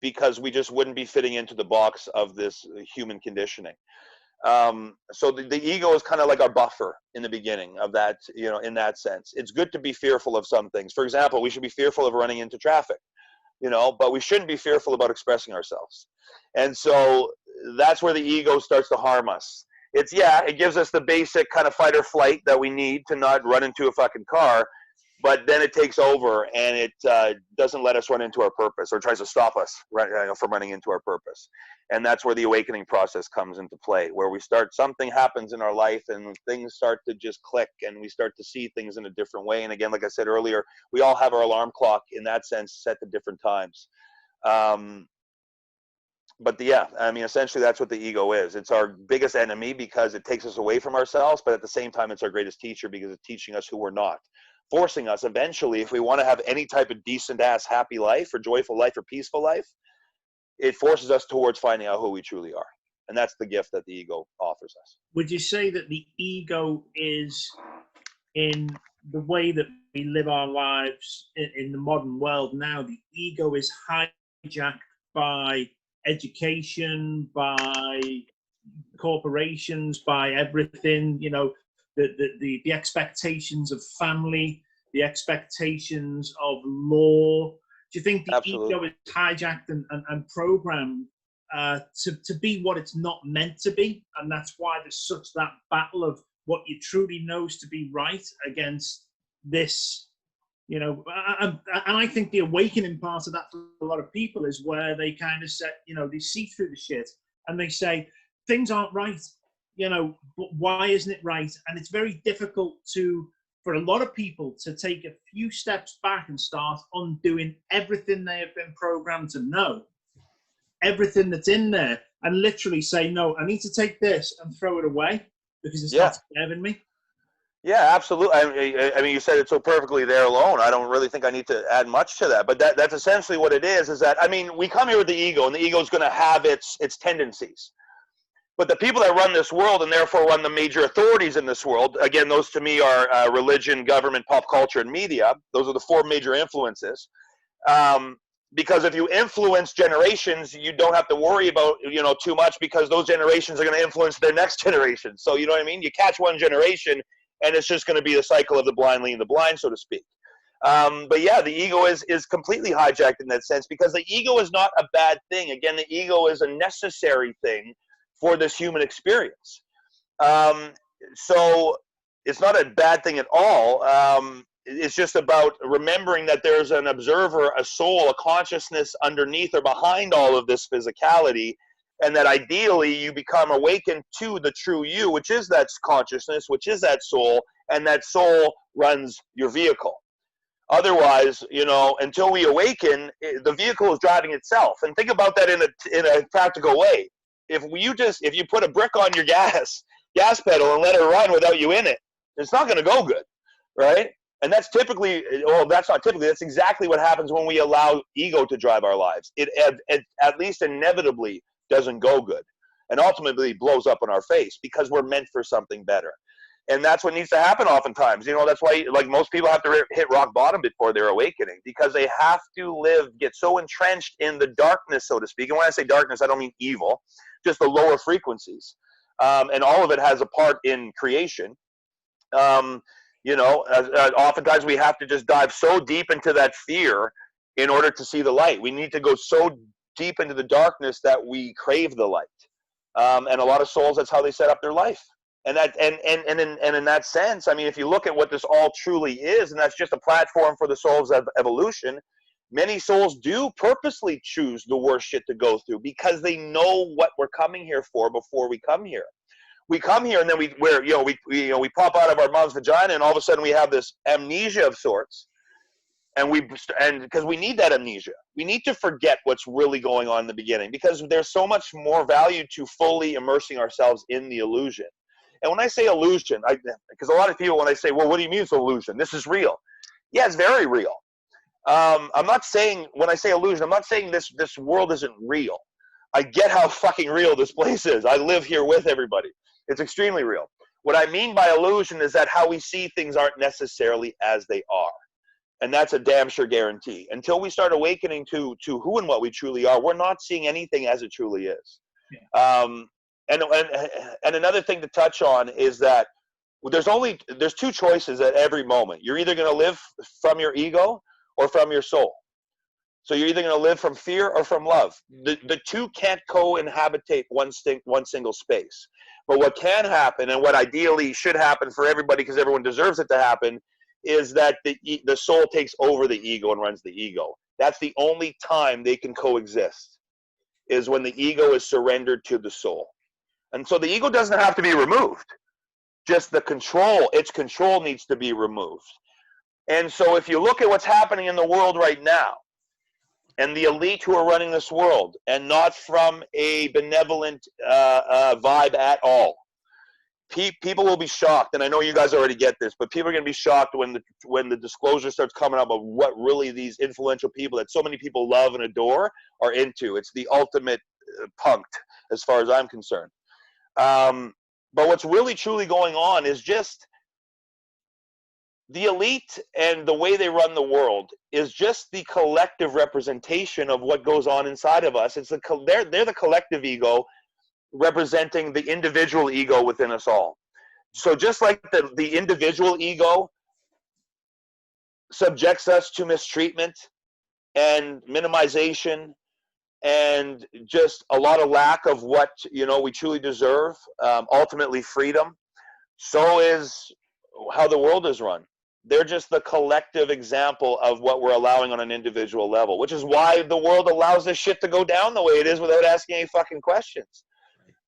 Because we just wouldn't be fitting into the box of this human conditioning. So the ego is kind of like our buffer in the beginning of that, in that sense. It's good to be fearful of some things. For example, we should be fearful of running into traffic, but we shouldn't be fearful about expressing ourselves. And so that's where the ego starts to harm us. It gives us the basic kind of fight or flight that we need to not run into a fucking car, but then it takes over and it doesn't let us run into our purpose, or tries to stop us from running into our purpose. And that's where the awakening process comes into play, where something happens in our life and things start to just click and we start to see things in a different way. And again, like I said earlier, we all have our alarm clock in that sense set to different times. Essentially that's what the ego is. It's our biggest enemy because it takes us away from ourselves, but at the same time, it's our greatest teacher because it's teaching us who we're not. Forcing us eventually, if we want to have any type of decent ass happy life or joyful life or peaceful life, it forces us towards finding out who we truly are. And that's the gift that the ego offers us. Would you say that the ego is, in the way that we live our lives in the modern world now, the ego is hijacked by education, by corporations, by everything, the expectations of family, the expectations of law? Do you think the Absolutely. ego is hijacked and programmed to be what it's not meant to be? And that's why there's such that battle of what you truly knows to be right against this, and I think the awakening part of that for a lot of people is where they kind of set, they see through the shit and they say, things aren't right. But why isn't it right? And it's very difficult for a lot of people to take a few steps back and start undoing everything they have been programmed to know, everything that's in there, and literally say, no, I need to take this and throw it away because it's not serving me. Yeah, absolutely. I mean, you said it so perfectly there alone. I don't really think I need to add much to that, but that's essentially what it is that, we come here with the ego, and the ego is going to have its tendencies. But the people that run this world and therefore run the major authorities in this world, again, those to me are religion, government, pop culture, and media. Those are the four major influences. Because if you influence generations, you don't have to worry about, too much, because those generations are going to influence their next generation. So, you know what I mean? You catch one generation and it's just going to be the cycle of the blind leading the blind, so to speak. But yeah, the ego is completely hijacked in that sense, because the ego is not a bad thing. Again, the ego is a necessary thing for this human experience. So it's not a bad thing at all. It's just about remembering that there's an observer, a soul, a consciousness underneath or behind all of this physicality, and that ideally you become awakened to the true you, which is that consciousness, which is that soul, and that soul runs your vehicle. Otherwise, you know, until we awaken, the vehicle is driving itself. And think about that in a practical way. If you put a brick on your gas pedal and let it run without you in it, it's not going to go good, right? And that's typically, well, that's not typically, that's exactly what happens when we allow ego to drive our lives. It at least inevitably doesn't go good, and ultimately blows up in our face because we're meant for something better. And that's what needs to happen oftentimes. You know, that's why, like, most people have to hit rock bottom before they're awakening, because they have to get so entrenched in the darkness, so to speak. And when I say darkness, I don't mean evil, just the lower frequencies. And all of it has a part in creation. You know, oftentimes we have to just dive so deep into that fear in order to see the light. We need to go so deep into the darkness that we crave the light. And a lot of souls, that's how they set up their life. And in that sense, I mean, if you look at what this all truly is, and that's just a platform for the souls of evolution, many souls do purposely choose the worst shit to go through because they know what we're coming here for before we come here. We come here and then we pop out of our mom's vagina, and all of a sudden we have this amnesia of sorts, and because we need that amnesia, we need to forget what's really going on in the beginning, because there's so much more value to fully immersing ourselves in the illusion. And when I say illusion, because a lot of people, when I say, well, what do you mean it's illusion? This is real. Yeah, it's very real. I'm not saying, when I say illusion, I'm not saying this world isn't real. I get how fucking real this place is. I live here with everybody. It's extremely real. What I mean by illusion is that how we see things aren't necessarily as they are. And that's a damn sure guarantee. Until we start awakening to who and what we truly are, we're not seeing anything as it truly is. Yeah. And another thing to touch on is that there's two choices at every moment. You're either going to live from your ego or from your soul. So you're either going to live from fear or from love. The two can't co-inhabitate one single space. But what can happen, and what ideally should happen for everybody, because everyone deserves it to happen, is that the soul takes over the ego and runs the ego. That's the only time they can coexist, is when the ego is surrendered to the soul. And so the ego doesn't have to be removed. Just its control needs to be removed. And so if you look at what's happening in the world right now, and the elite who are running this world, and not from a benevolent vibe at all, people will be shocked. And I know you guys already get this, but people are going to be shocked when the disclosure starts coming up of what really these influential people that so many people love and adore are into. It's the ultimate punked, as far as I'm concerned. But what's really truly going on is just the elite, and the way they run the world is just the collective representation of what goes on inside of us. They're the collective ego representing the individual ego within us all. So just like the individual ego subjects us to mistreatment and minimization and just a lot of lack of what we truly deserve, ultimately freedom, so is how the world is run. They're just the collective example of what we're allowing on an individual level, which is why the world allows this shit to go down the way it is without asking any fucking questions.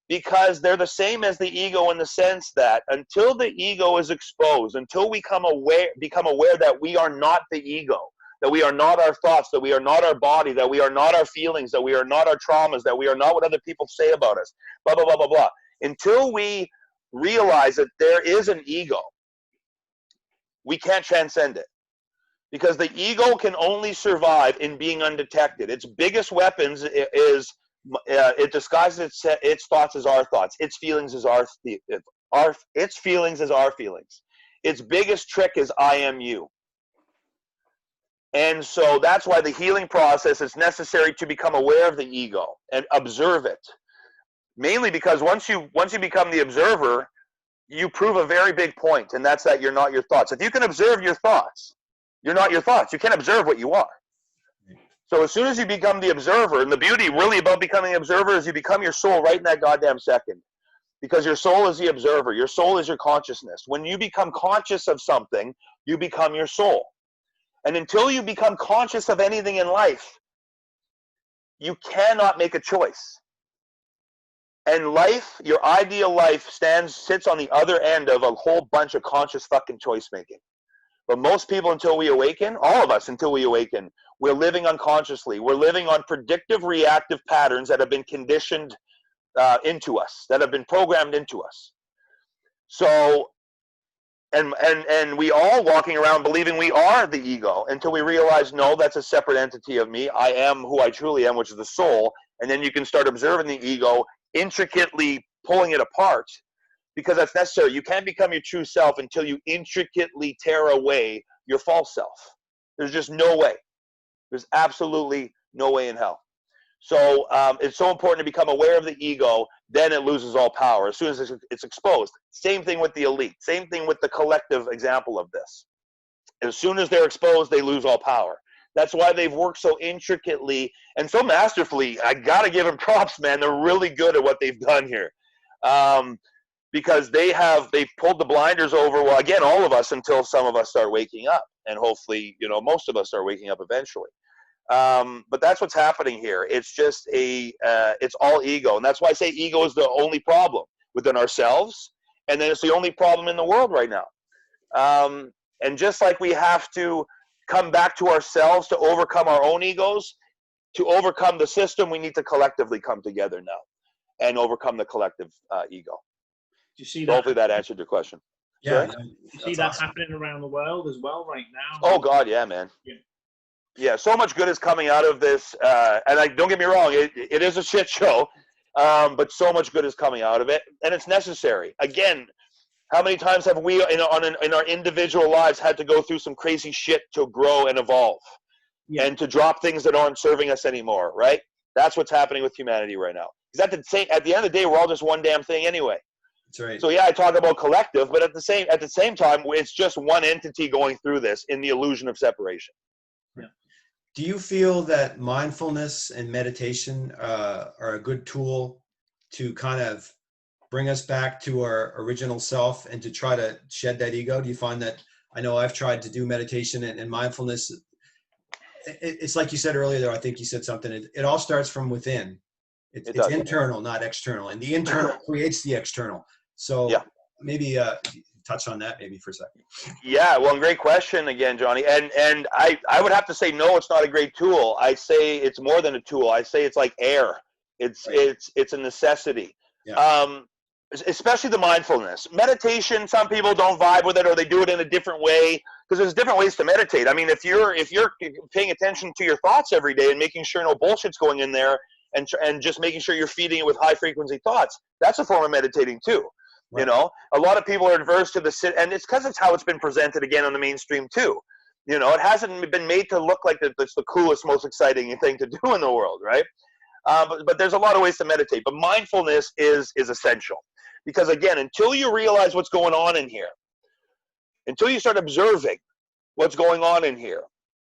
Because they're the same as the ego in the sense that until the ego is exposed, until we become aware that we are not the ego, that we are not our thoughts, that we are not our body, that we are not our feelings, that we are not our traumas, that we are not what other people say about us, blah, blah, blah, blah, blah. Until we realize that there is an ego, we can't transcend it, because the ego can only survive in being undetected. Its biggest weapons is it disguises its thoughts as our thoughts. Its feelings as our feelings. Its biggest trick is I am you. And so that's why the healing process is necessary, to become aware of the ego and observe it. Mainly because once you become the observer, you prove a very big point, and that's that you're not your thoughts. If you can observe your thoughts, you're not your thoughts. You can't observe what you are. So as soon as you become the observer, and the beauty really about becoming the observer is you become your soul right in that goddamn second. because your soul is the observer. Your soul is your consciousness. When you become conscious of something, you become your soul. And until you become conscious of anything in life, you cannot make a choice. And life, your ideal life, sits on the other end of a whole bunch of conscious fucking choice making. But most people, until we awaken, all of us until we awaken, we're living unconsciously. We're living on predictive, reactive patterns that have been conditioned into us, that have been programmed into us. So, and we all walking around believing we are the ego until we realize, no, that's a separate entity of me. I am who I truly am, which is the soul. And then you can start observing the ego, intricately pulling it apart, because that's necessary. You can't become your true self until you intricately tear away your false self. There's just no way. There's absolutely no way in hell. So it's so important to become aware of the ego, then it loses all power as soon as it's exposed. Same thing with the elite. Same thing with the collective example of this. As soon as they're exposed, they lose all power. That's why they've worked so intricately and so masterfully. I got to give them props, man. They're really good at what they've done here. Because they've pulled the blinders over, well, again, all of us, until some of us start waking up. And hopefully, most of us start waking up eventually. But that's what's happening here. It's just it's all ego. And that's why I say ego is the only problem within ourselves. And then it's the only problem in the world right now. And just like we have to come back to ourselves to overcome our own egos, to overcome the system, we need to collectively come together now and overcome the collective ego. Do you see that? Hopefully that answered your question. Yeah. You see that awesome. Happening around the world as well right now? Oh, God, yeah, man. Yeah, so much good is coming out of this. And don't get me wrong, it is a shit show, but so much good is coming out of it. And it's necessary. Again, how many times have we in our individual lives had to go through some crazy shit to grow and evolve and to drop things that aren't serving us anymore, right? That's what's happening with humanity right now. Because at the end of the day, we're all just one damn thing anyway. That's right. So yeah, I talk about collective, but at the same time, it's just one entity going through this in the illusion of separation. Yeah. Do you feel that mindfulness and meditation are a good tool to kind of bring us back to our original self and to try to shed that ego? Do you find that? I know I've tried to do meditation and mindfulness. It's like you said earlier, though. I think you said something. It all starts from within. It's internal, not external, and the internal creates the external. So maybe touch on that maybe for a second. Yeah, well, great question again, Johnny. And I would have to say, no, it's not a great tool. I say it's more than a tool. I say it's like air. It's a necessity. Yeah. Especially the mindfulness. Meditation, some people don't vibe with it, or they do it in a different way, because there's different ways to meditate. I mean, if you're paying attention to your thoughts every day and making sure no bullshit's going in there, and just making sure you're feeding it with high frequency thoughts, that's a form of meditating too. Right. A lot of people are adverse to and it's because it's how it's been presented again on the mainstream too. It hasn't been made to look like it's the coolest, most exciting thing to do in the world, right? But there's a lot of ways to meditate. But mindfulness is essential, because again, until you realize what's going on in here, until you start observing what's going on in here,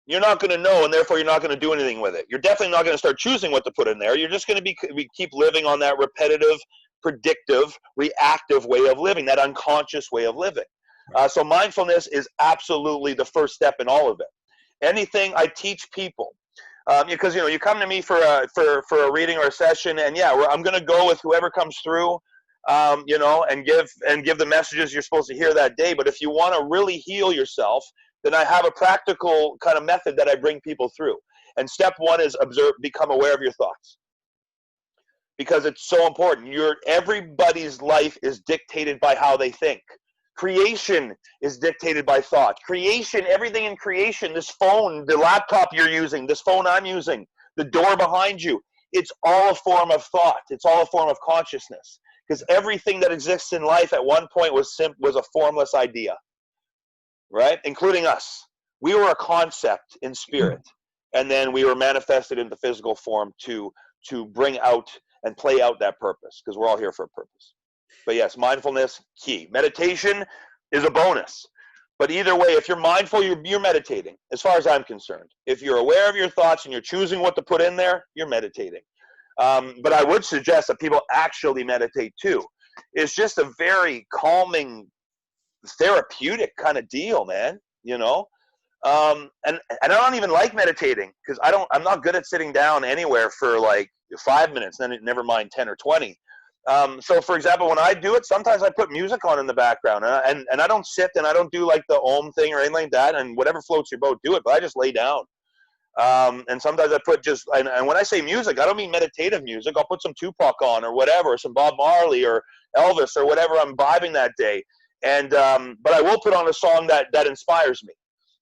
you're not going to know, and therefore you're not going to do anything with it. You're definitely not going to start choosing what to put in there. You're just going to keep living on that repetitive, predictive, reactive way of living, that unconscious way of living. So mindfulness is absolutely the first step in all of it. Anything I teach people, because you come to me for a reading or a session, and I'm going to go with whoever comes through, and give the messages you're supposed to hear that day. But if you want to really heal yourself, then I have a practical kind of method that I bring people through. And step one is become aware of your thoughts. Because it's so important. Everybody's life is dictated by how they think. Creation is dictated by thought. Creation, everything in creation, this phone, the laptop you're using, this phone I'm using, the door behind you, it's all a form of thought. It's all a form of consciousness. Because everything that exists in life at one point was a formless idea. Right? Including us. We were a concept in spirit, and then we were manifested into physical form to bring out and play out that purpose, because we're all here for a purpose. But yes, mindfulness, key. Meditation is a bonus. But either way, if you're mindful, you're meditating, as far as I'm concerned. If you're aware of your thoughts and you're choosing what to put in there, you're meditating. But I would suggest that people actually meditate too. is just a very calming, therapeutic kind of deal, man. You know, and I don't even like meditating because I'm not good at sitting down anywhere for like 5 minutes. Then never mind 10 or 20. So for example, when I do it, sometimes I put music on in the background, and I don't sit and I don't do like the Om thing or anything like that. And whatever floats your boat, do it. But I just lay down. And sometimes I put just, and when I say music, I don't mean meditative music. I'll put some Tupac on or whatever, or some Bob Marley or Elvis or whatever I'm vibing that day. And but I will put on a song that inspires me,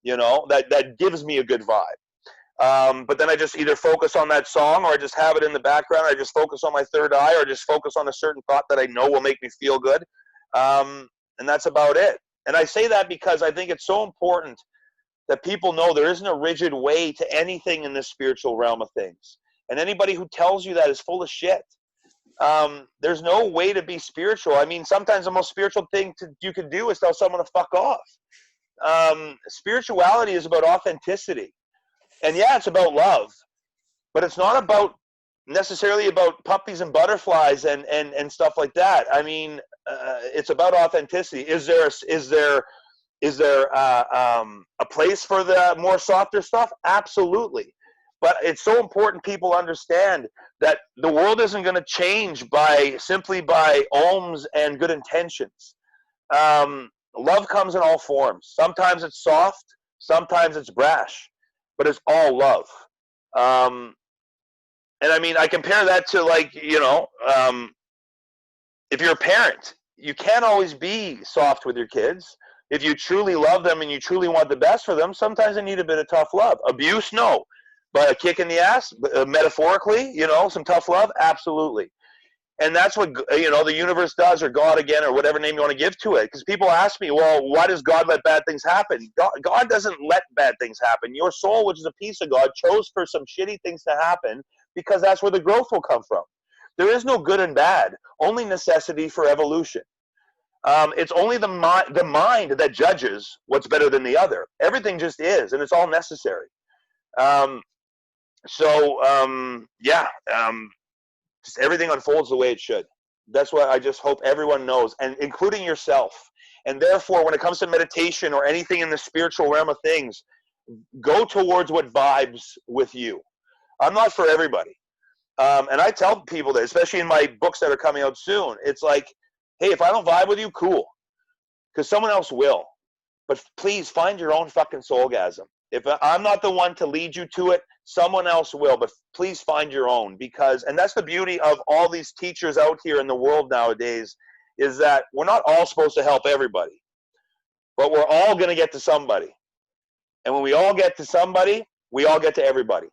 you know, that gives me a good vibe. But then I just either focus on that song, or I just have it in the background. I just focus on my third eye, or just focus on a certain thought that I know will make me feel good. And that's about it. And I say that because I think it's so important that people know there isn't a rigid way to anything in this spiritual realm of things. And anybody who tells you that is full of shit. There's no way to be spiritual. I mean, sometimes the most spiritual thing you can do is tell someone to fuck off. Spirituality is about authenticity. And yeah, it's about love. But it's not about necessarily about puppies and butterflies and stuff like that. I mean, it's about authenticity. Is there a place for the more softer stuff? Absolutely. But it's so important people understand that the world isn't going to change simply by ohms and good intentions. Love comes in all forms. Sometimes it's soft, sometimes it's brash, but it's all love. And I mean, I compare that to, like, you know, if you're a parent, you can't always be soft with your kids. If you truly love them and you truly want the best for them, sometimes they need a bit of tough love. Abuse, no. But a kick in the ass, metaphorically, you know, some tough love, absolutely. And that's what, you know, the universe does, or God again, or whatever name you want to give to it. Because people ask me, well, why does God let bad things happen? God doesn't let bad things happen. Your soul, which is a piece of God, chose for some shitty things to happen because that's where the growth will come from. There is no good and bad, only necessity for evolution. It's only the mind that judges what's better than the other. Everything just is, and it's all necessary. Just everything unfolds the way it should. That's what I just hope everyone knows, and including yourself. And therefore, when it comes to meditation or anything in the spiritual realm of things, go towards what vibes with you. I'm not for everybody. And I tell people that, especially in my books that are coming out soon, it's like, hey, if I don't vibe with you, cool. Because someone else will. But please find your own fucking soulgasm. If I'm not the one to lead you to it, someone else will. But please find your own. And that's the beauty of all these teachers out here in the world nowadays, is that we're not all supposed to help everybody. But we're all going to get to somebody. And when we all get to somebody, we all get to everybody.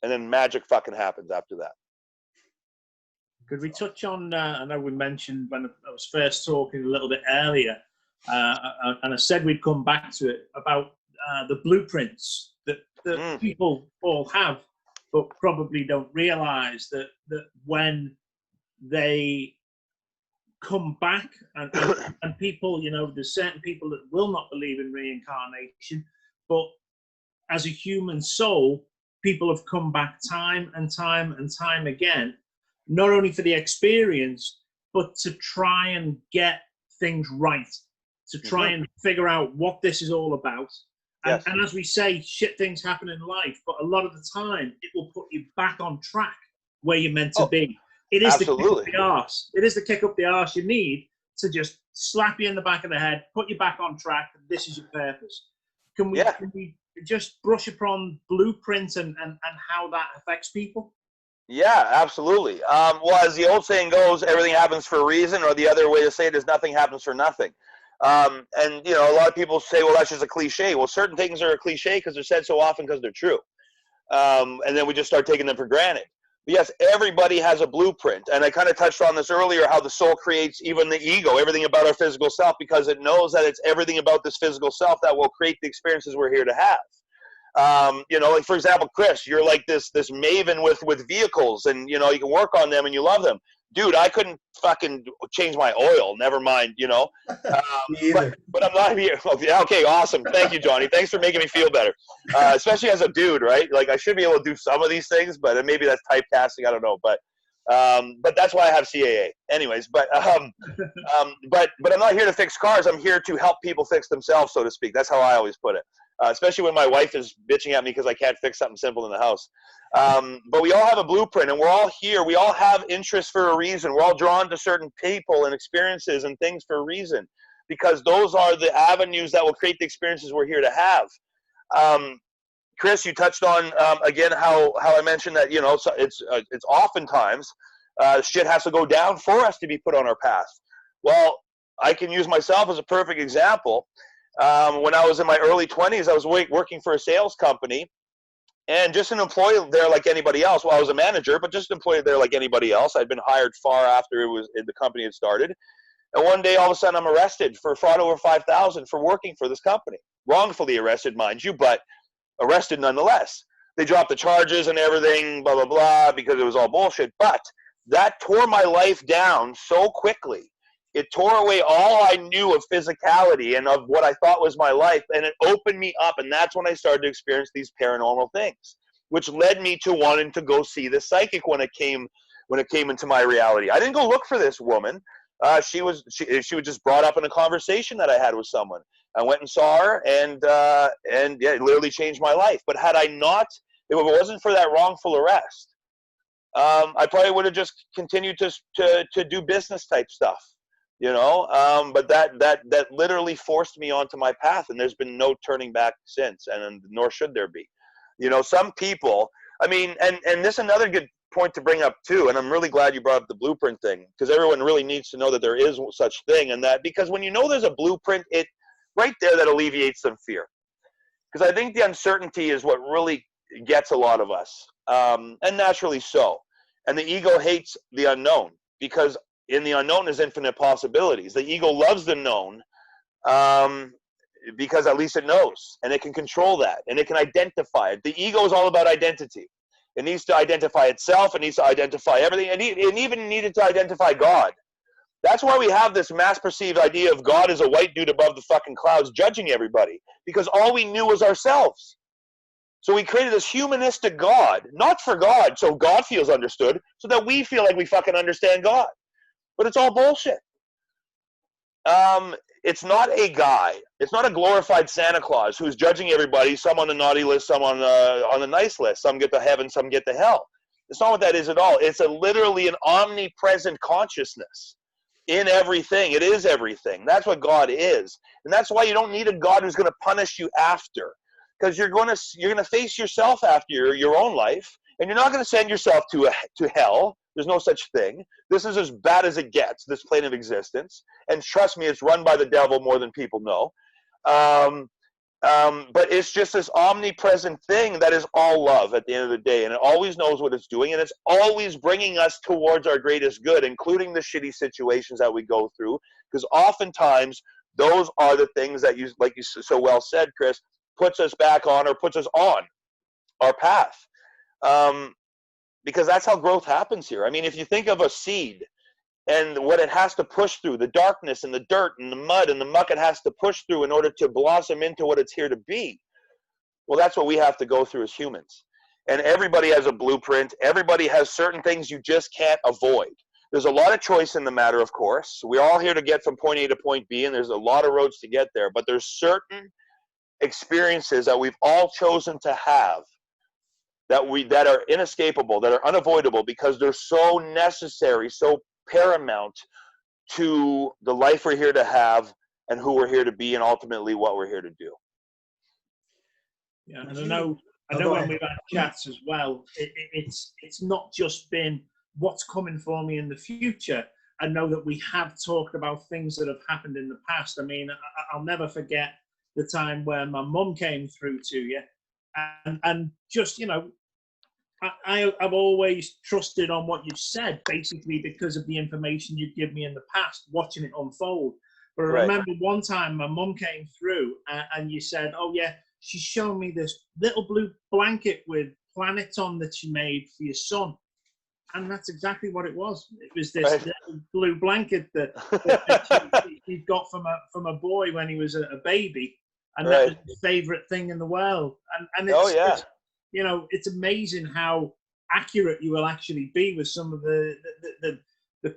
And then magic fucking happens after that. Could we touch on, I know we mentioned when I was first talking a little bit earlier, and I said we'd come back to it, about the blueprints that people all have, but probably don't realize that when they come back, and people, you know, there's certain people that will not believe in reincarnation, but as a human soul, people have come back time and time and time again, not only for the experience, but to try and get things right, to try and figure out what this is all about. And, and as we say, shit things happen in life, but a lot of the time it will put you back on track where you're meant to be. It is the kick up the arse. It is the kick up the arse you need to just slap you in the back of the head, put you back on track. This is your purpose. Can we just brush upon blueprints and how that affects people? Yeah, absolutely. Well, as the old saying goes, everything happens for a reason, or the other way to say it is nothing happens for nothing. And, you know, a lot of people say, well, that's just a cliche. Well, certain things are a cliche because they're said so often because they're true. And then we just start taking them for granted. But yes, everybody has a blueprint. And I kind of touched on this earlier, how the soul creates even the ego, everything about our physical self, because it knows that it's everything about this physical self that will create the experiences we're here to have. You know, like, for example, Chris, you're like this maven with vehicles, and, you know, you can work on them and you love them. Dude, I couldn't fucking change my oil. Never mind, you know. But I'm not here. Okay, awesome. Thank you, Johnny. Thanks for making me feel better. Especially as a dude, right? Like, I should be able to do some of these things, but maybe that's typecasting. I don't know. But But that's why I have CAA. Anyways, but I'm not here to fix cars. I'm here to help people fix themselves, so to speak. That's how I always put it. Especially when my wife is bitching at me because I can't fix something simple in the house. But we all have a blueprint, and we're all here. We all have interests for a reason. We're all drawn to certain people and experiences and things for a reason, because those are the avenues that will create the experiences we're here to have. Chris, you touched on again how I mentioned that, you know, so it's oftentimes shit has to go down for us to be put on our path. Well, I can use myself as a perfect example. When I was in my early 20s, I was working for a sales company, and just an employee there like anybody else. Well, I was a manager, but just an employee there like anybody else. I'd been hired far after the company had started. And one day, all of a sudden, I'm arrested for fraud over $5,000 for working for this company. Wrongfully arrested, mind you, but arrested nonetheless. They dropped the charges and everything, blah, blah, blah, because it was all bullshit. But that tore my life down so quickly. It tore away all I knew of physicality and of what I thought was my life, and it opened me up, and that's when I started to experience these paranormal things, which led me to wanting to go see the psychic when it came into my reality. I didn't go look for this woman. She was just brought up in a conversation that I had with someone. I went and saw her, and yeah, it literally changed my life. But had I not, if it wasn't for that wrongful arrest, I probably would have just continued to do business type stuff. You know, but that literally forced me onto my path, and there's been no turning back since, and nor should there be. You know, some people, I mean, and this is another good point to bring up too, and I'm really glad you brought up the blueprint thing, because everyone really needs to know that there is such thing, and that because when you know there's a blueprint, it right there that alleviates some fear. Because I think the uncertainty is what really gets a lot of us, and naturally so. And the ego hates the unknown, because in the unknown is infinite possibilities. The ego loves the known because at least it knows, and it can control that, and it can identify it. The ego is all about identity. It needs to identify itself. It needs to identify everything. It even needed to identify God. That's why we have this mass perceived idea of God as a white dude above the fucking clouds judging everybody, because all we knew was ourselves. So we created this humanistic God, not for God, so God feels understood, so that we feel like we fucking understand God. But it's all bullshit. It's not a guy. It's not a glorified Santa Claus who's judging everybody, some on the naughty list, some on the nice list. Some get to heaven, some get to hell. It's not what that is at all. It's literally an omnipresent consciousness in everything. It is everything. That's what God is. And that's why you don't need a God who's going to punish you after. Because you're going to face yourself after your own life, and you're not going to send yourself to hell. There's no such thing. This is as bad as it gets, this plane of existence. And trust me, it's run by the devil more than people know. But it's just this omnipresent thing that is all love at the end of the day. And it always knows what it's doing. And it's always bringing us towards our greatest good, including the shitty situations that we go through. Because oftentimes, those are the things that you, like you so well said, Chris, puts us back on, or puts us on our path. Because that's how growth happens here. I mean, if you think of a seed and what it has to push through, the darkness and the dirt and the mud and the muck it has to push through in order to blossom into what it's here to be. Well, that's what we have to go through as humans. And everybody has a blueprint. Everybody has certain things you just can't avoid. There's a lot of choice in the matter, of course. We're all here to get from point A to point B, and there's a lot of roads to get there. But there's certain experiences that we've all chosen to have that are inescapable, that are unavoidable, because they're so necessary, so paramount to the life we're here to have and who we're here to be, and ultimately what we're here to do. Yeah, and I know when we've had chats as well, it's not just been what's coming for me in the future. I know that we have talked about things that have happened in the past. I mean, I'll never forget the time where my mum came through to you. And just, you know, I've always trusted on what you've said, basically because of the information you've given me in the past, watching it unfold. But I remember one time my mum came through and you said, oh yeah, she's shown me this little blue blanket with planets on that she made for your son. And that's exactly what it was. It was this little blue blanket that he got from a boy when he was a baby. And that was his favorite thing in the world. And it's, it's, you know, it's amazing how accurate you will actually be with some of the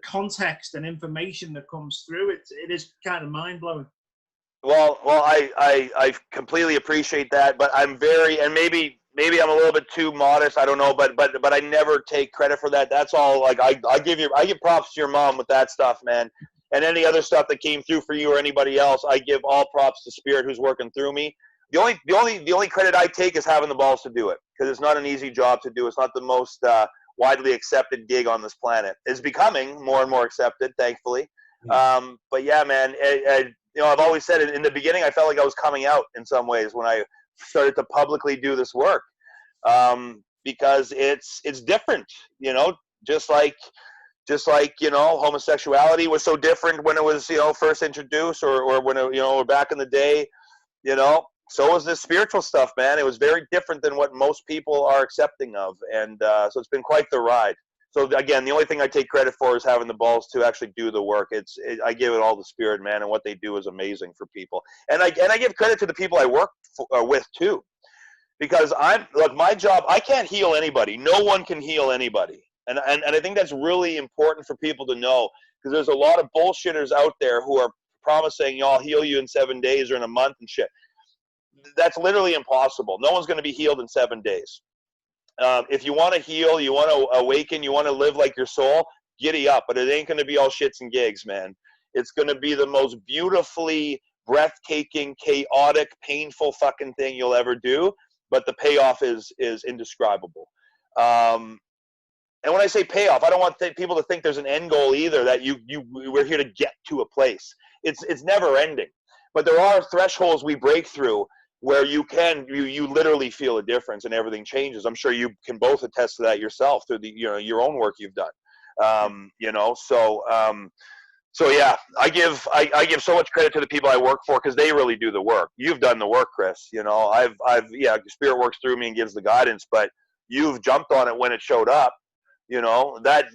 context and information that comes through. It is kind of mind blowing. Well, I completely appreciate that, but I'm very, and maybe I'm a little bit too modest. I don't know, but I never take credit for that. That's all. Like I give props to your mom with that stuff, man, and any other stuff that came through for you or anybody else. I give all props to Spirit who's working through me. The only credit I take is having the balls to do it, because it's not an easy job to do. It's not the most widely accepted gig on this planet. It's becoming more and more accepted, thankfully. But yeah, man. I've always said it in the beginning. I felt like I was coming out in some ways when I started to publicly do this work, because it's different. Just like homosexuality was so different when it was first introduced, or when it, back in the day. So was this spiritual stuff, man. It was very different than what most people are accepting of, and so it's been quite the ride. So again, the only thing I take credit for is having the balls to actually do the work. I give it all to Spirit, man, and what they do is amazing for people. And I give credit to the people I work with too, because my job. I can't heal anybody. No one can heal anybody, and I think that's really important for people to know, because there's a lot of bullshitters out there who are promising, I'll heal you in 7 days or in a month and shit. That's literally impossible. No one's going to be healed in 7 days. If you want to heal, you want to awaken, you want to live like your soul, giddy up. But it ain't going to be all shits and gigs, man. It's going to be the most beautifully breathtaking, chaotic, painful fucking thing you'll ever do. But the payoff is indescribable. And when I say payoff, I don't want people to think there's an end goal either, that we're here to get to a place. It's never ending. But there are thresholds we break through where you literally feel a difference and everything changes. I'm sure you can both attest to that yourself through your own work you've done. So yeah, I give so much credit to the people I work for, because they really do the work. You've done the work, Chris. Spirit works through me and gives the guidance, but you've jumped on it when it showed up. That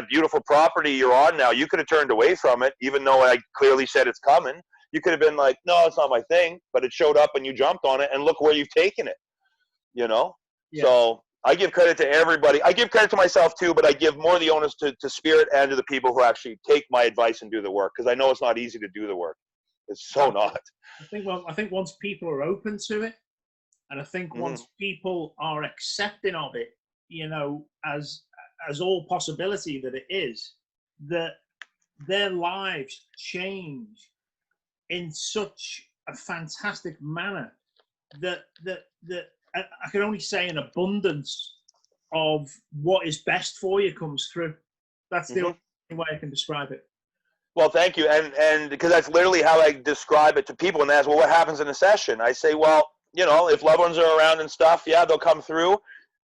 beautiful property you're on now, you could have turned away from it, even though I clearly said it's coming. You could have been like, no, it's not my thing, but it showed up and you jumped on it, and look where you've taken it, Yeah. So I give credit to everybody. I give credit to myself too, but I give more the onus to Spirit and to the people who actually take my advice and do the work, because I know it's not easy to do the work. It's so not. I think once people are open to it, and I think once people are accepting of it, as all possibility that it is, that their lives change in such a fantastic manner that I can only say an abundance of what is best for you comes through. That's the only way I can describe it. Well, thank you. And because that's literally how I describe it to people. And they ask, well, what happens in a session? I say, well, if loved ones are around and stuff, yeah, they'll come through.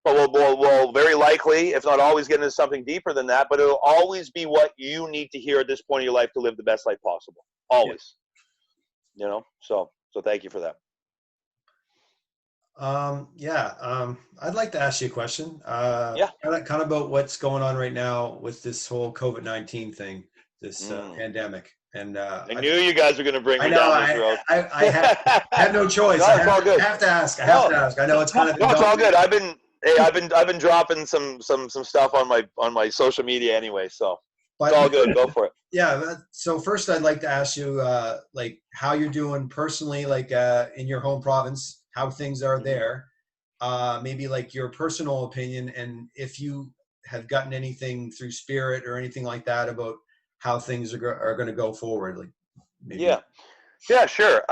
But we'll very likely, if not always, get into something deeper than that. But it'll always be what you need to hear at this point in your life to live the best life possible. Always. Yeah. So thank you for that. I'd like to ask you a question. Kind of about what's going on right now with this whole COVID-19 thing, this pandemic. And I knew you guys were going to bring me down this road. I have no choice. No, it's all good. I have to ask. I know it's kind of. No, it's all good. I've been dropping some stuff on my social media anyway, so it's all good. Go for it. Yeah. So first, I'd like to ask you, like, how you're doing personally, like in your home province, how things are there. Maybe like your personal opinion, and if you have gotten anything through Spirit or anything like that about how things are going to go forward. Like, maybe. Yeah, sure.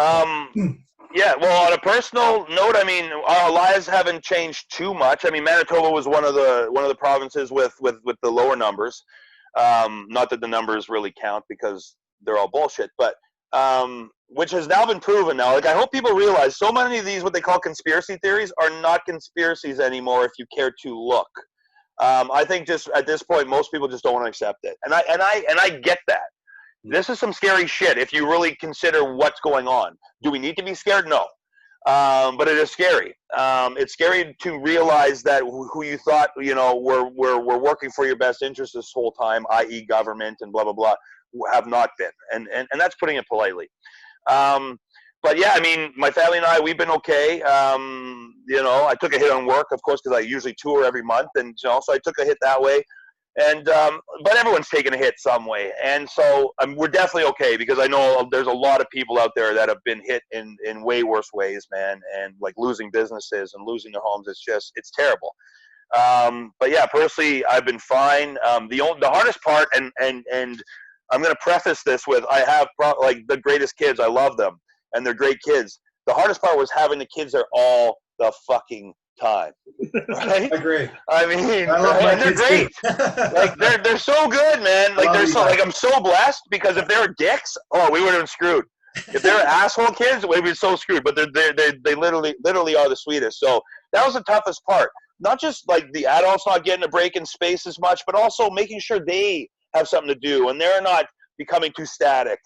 Yeah, well, on a personal note, I mean, our lives haven't changed too much. I mean, Manitoba was one of the provinces with the lower numbers. Not that the numbers really count because they're all bullshit, but which has now been proven now. Like, I hope people realize so many of these, what they call conspiracy theories, are not conspiracies anymore if you care to look. I think just at this point, most people just don't want to accept it. And I get that. This is some scary shit if you really consider what's going on. Do we need to be scared? No. But it is scary. It's scary to realize that who you thought, were working for your best interest this whole time, i.e. government and blah, blah, blah, have not been. And that's putting it politely. but yeah, I mean, my family and I, we've been okay. You know, I took a hit on work, of course, because I usually tour every month, and you know, so I took a hit that way. And but everyone's taken a hit some way, and so we're definitely okay, because I know there's a lot of people out there that have been hit in way worse ways, man, and like losing businesses and losing their homes. It's terrible. But yeah, personally, I've been fine. The hardest part, and I'm going to preface this with, I have like the greatest kids. I love them, and they're great kids. The hardest part was having the kids there all the fucking time. Right? I agree. I mean, I love my and they're kids great. too. Like they're so good, man. Like they're so, like, I'm so blessed, because if they were dicks, oh, we would have been screwed. If they were asshole kids, we'd be so screwed. But they literally are the sweetest. So that was the toughest part. Not just like the adults not getting a break in space as much, but also making sure they have something to do and they're not becoming too static.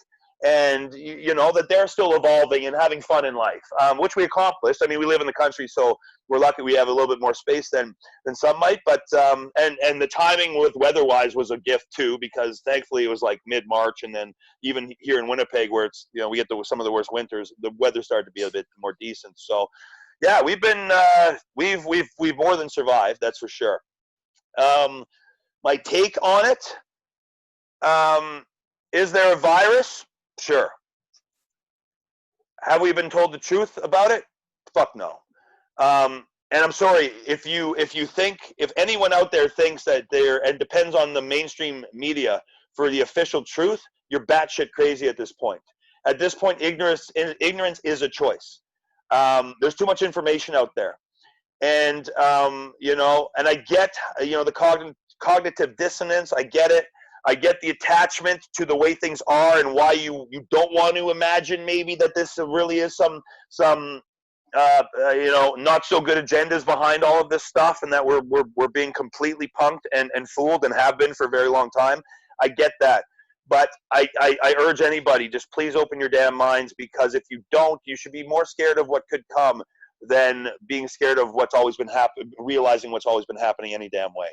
And you know that they're still evolving and having fun in life, which we accomplished. I mean, we live in the country, so we're lucky we have a little bit more space than some might. But and the timing with weather-wise was a gift too, because thankfully it was like mid-March, and then even here in Winnipeg, where it's, you know, we get some of the worst winters, the weather started to be a bit more decent. So yeah, we've been we've more than survived, that's for sure. My take on it, is there a virus? Sure. Have we been told the truth about it? Fuck no. And I'm sorry if anyone out there thinks that and depends on the mainstream media for the official truth, you're batshit crazy at this point. At this point, ignorance is a choice. There's too much information out there, and you know, and I get, you know, the cognitive dissonance. I get it. I get the attachment to the way things are, and why you don't want to imagine maybe that this really is some you know, not so good agendas behind all of this stuff, and that we're being completely punked and fooled, and have been for a very long time. I get that, but I urge anybody, just please open your damn minds, because if you don't, you should be more scared of what could come than being scared of what's always been realizing what's always been happening any damn way.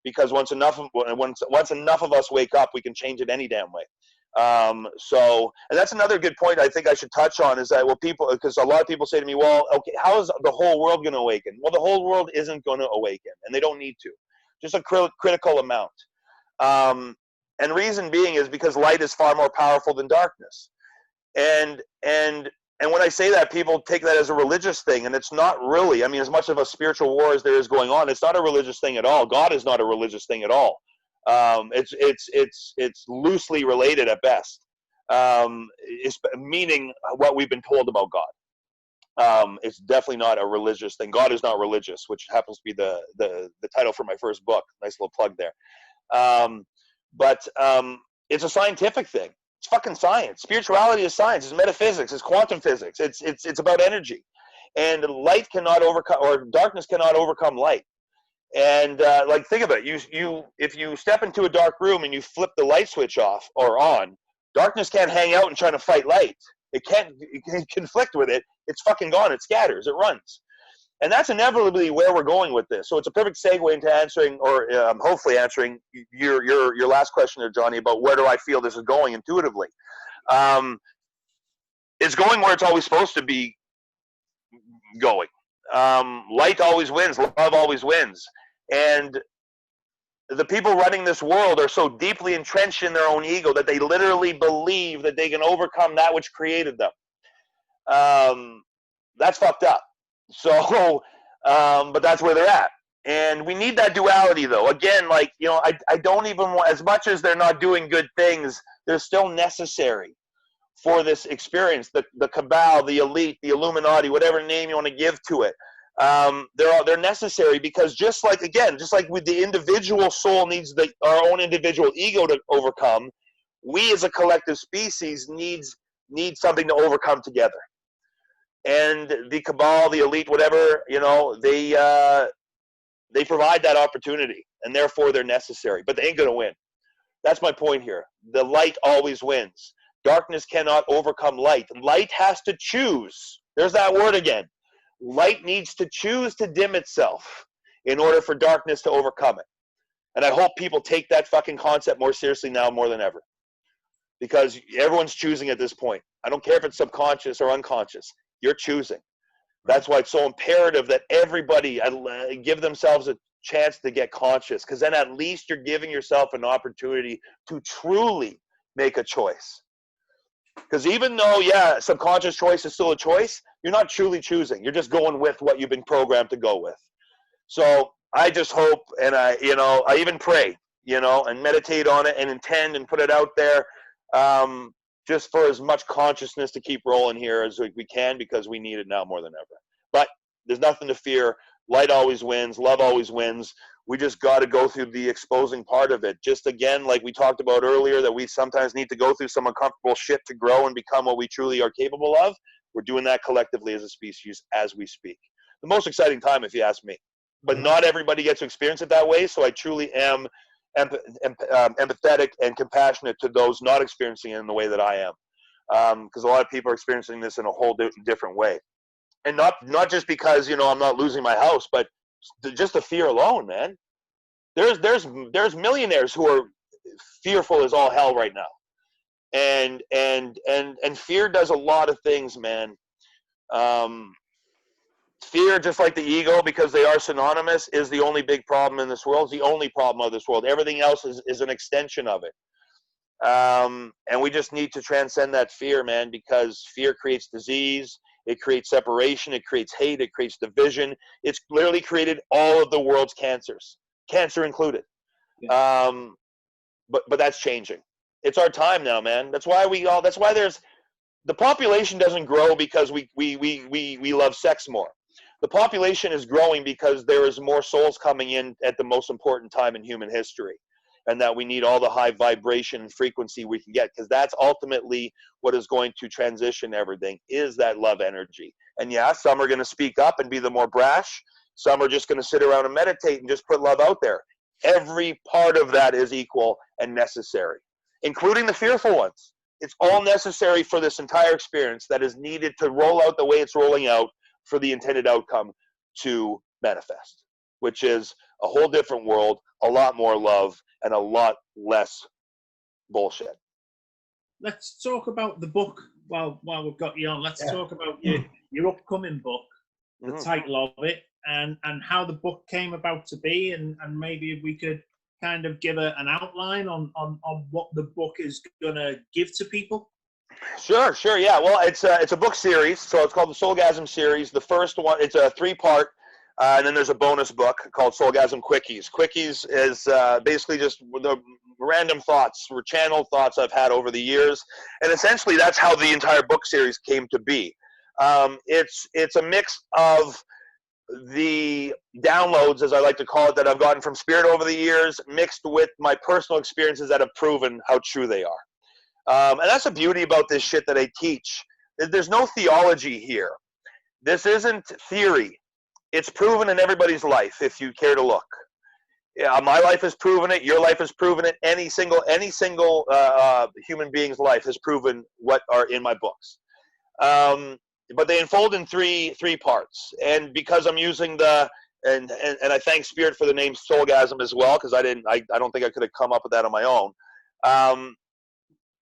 Because once enough of us wake up, we can change it any damn way. So, and that's another good point I think I should touch on, is that, well, because a lot of people say to me, well, okay, how is the whole world going to awaken? Well, the whole world isn't going to awaken, and they don't need to. Just a critical amount. And reason being is because light is far more powerful than darkness. And when I say that, people take that as a religious thing, and it's not really. I mean, as much of a spiritual war as there is going on, it's not a religious thing at all. God is not a religious thing at all. It's loosely related at best, meaning what we've been told about God. It's definitely not a religious thing. God is not religious, which happens to be the title for my first book. Nice little plug there. But it's a scientific thing. It's fucking science. Spirituality is science. It's metaphysics. It's quantum physics. It's about energy, and light cannot overcome, or darkness cannot overcome light. And like, think about it. If you step into a dark room and you flip the light switch off or on, darkness can't hang out and try to fight light. It can't conflict with it. It's fucking gone. It scatters. It runs. And that's inevitably where we're going with this. So it's a perfect segue into answering, or hopefully answering your last question there, Johnny, about where do I feel this is going intuitively. It's going where it's always supposed to be going. Light always wins. Love always wins. And the people running this world are so deeply entrenched in their own ego that they literally believe that they can overcome that which created them. That's fucked up. So, but that's where they're at. And we need that duality, though. Again, like, you know, I don't even want, as much as they're not doing good things, they're still necessary for this experience. The cabal, the elite, the Illuminati, whatever name you want to give to it. They're necessary, because just like with the individual soul needs our own individual ego to overcome, we as a collective species need something to overcome together. And the cabal, the elite, whatever, you know, they provide that opportunity, and therefore they're necessary. But they ain't going to win. That's my point here. The light always wins. Darkness cannot overcome light. Light has to choose. There's that word again. Light needs to choose to dim itself in order for darkness to overcome it. And I hope people take that fucking concept more seriously now more than ever. because everyone's choosing at this point. I don't care if it's subconscious or unconscious. You're choosing. That's why it's so imperative that everybody give themselves a chance to get conscious, because then at least you're giving yourself an opportunity to truly make a choice. Because even though, yeah, subconscious choice is still a choice, you're not truly choosing. You're just going with what you've been programmed to go with. So I just hope, and I even pray, and meditate on it and intend and put it out there, just for as much consciousness to keep rolling here as we can, because we need it now more than ever. But there's nothing to fear. Light always wins. Love always wins. We just got to go through the exposing part of it. Just again, like we talked about earlier, that we sometimes need to go through some uncomfortable shit to grow and become what we truly are capable of. We're doing that collectively as a species as we speak. The most exciting time, if you ask me. But not everybody gets to experience it that way, so I truly am empathetic and compassionate to those not experiencing it in the way that I am. Because a lot of people are experiencing this in a whole different way. And not just because, I'm not losing my house, but just the fear alone, man. There's millionaires who are fearful as all hell right now. And fear does a lot of things, man. Fear, just like the ego, because they are synonymous, is the only big problem in this world. It's the only problem of this world. Everything else is an extension of it. And we just need to transcend that fear, man, because fear creates disease. It creates separation. It creates hate. It creates division. It's literally created all of the world's cancers, cancer included. Yeah. But that's changing. It's our time now, man. That's why there's the population doesn't grow because we love sex more. The population is growing because there is more souls coming in at the most important time in human history, and that we need all the high vibration and frequency we can get, because that's ultimately what is going to transition everything, is that love energy. And yeah, some are going to speak up and be the more brash. Some are just going to sit around and meditate and just put love out there. Every part of that is equal and necessary, including the fearful ones. It's all necessary for this entire experience that is needed to roll out the way it's rolling out for the intended outcome to manifest, which is a whole different world, a lot more love, and a lot less bullshit. Let's talk about the book while we've got you on. Let's talk about your upcoming book, the title of it, and how the book came about to be, and maybe if we could kind of give an outline on what the book is going to give to people. Sure, yeah. Well, it's a book series, so it's called the Soulgasm series. The first one, it's a 3-part, and then there's a bonus book called Soulgasm Quickies. Quickies is basically just the random thoughts, or channeled thoughts I've had over the years, and essentially that's how the entire book series came to be. It's a mix of the downloads, as I like to call it, that I've gotten from Spirit over the years, mixed with my personal experiences that have proven how true they are. And that's the beauty about this shit that I teach. There's no theology here. This isn't theory. It's proven in everybody's life, if you care to look. Yeah, my life has proven it. Your life has proven it. Any single human being's life has proven what are in my books. But they unfold in three parts. And because I'm using and I thank Spirit for the name Soulgasm as well, because I don't think I could have come up with that on my own.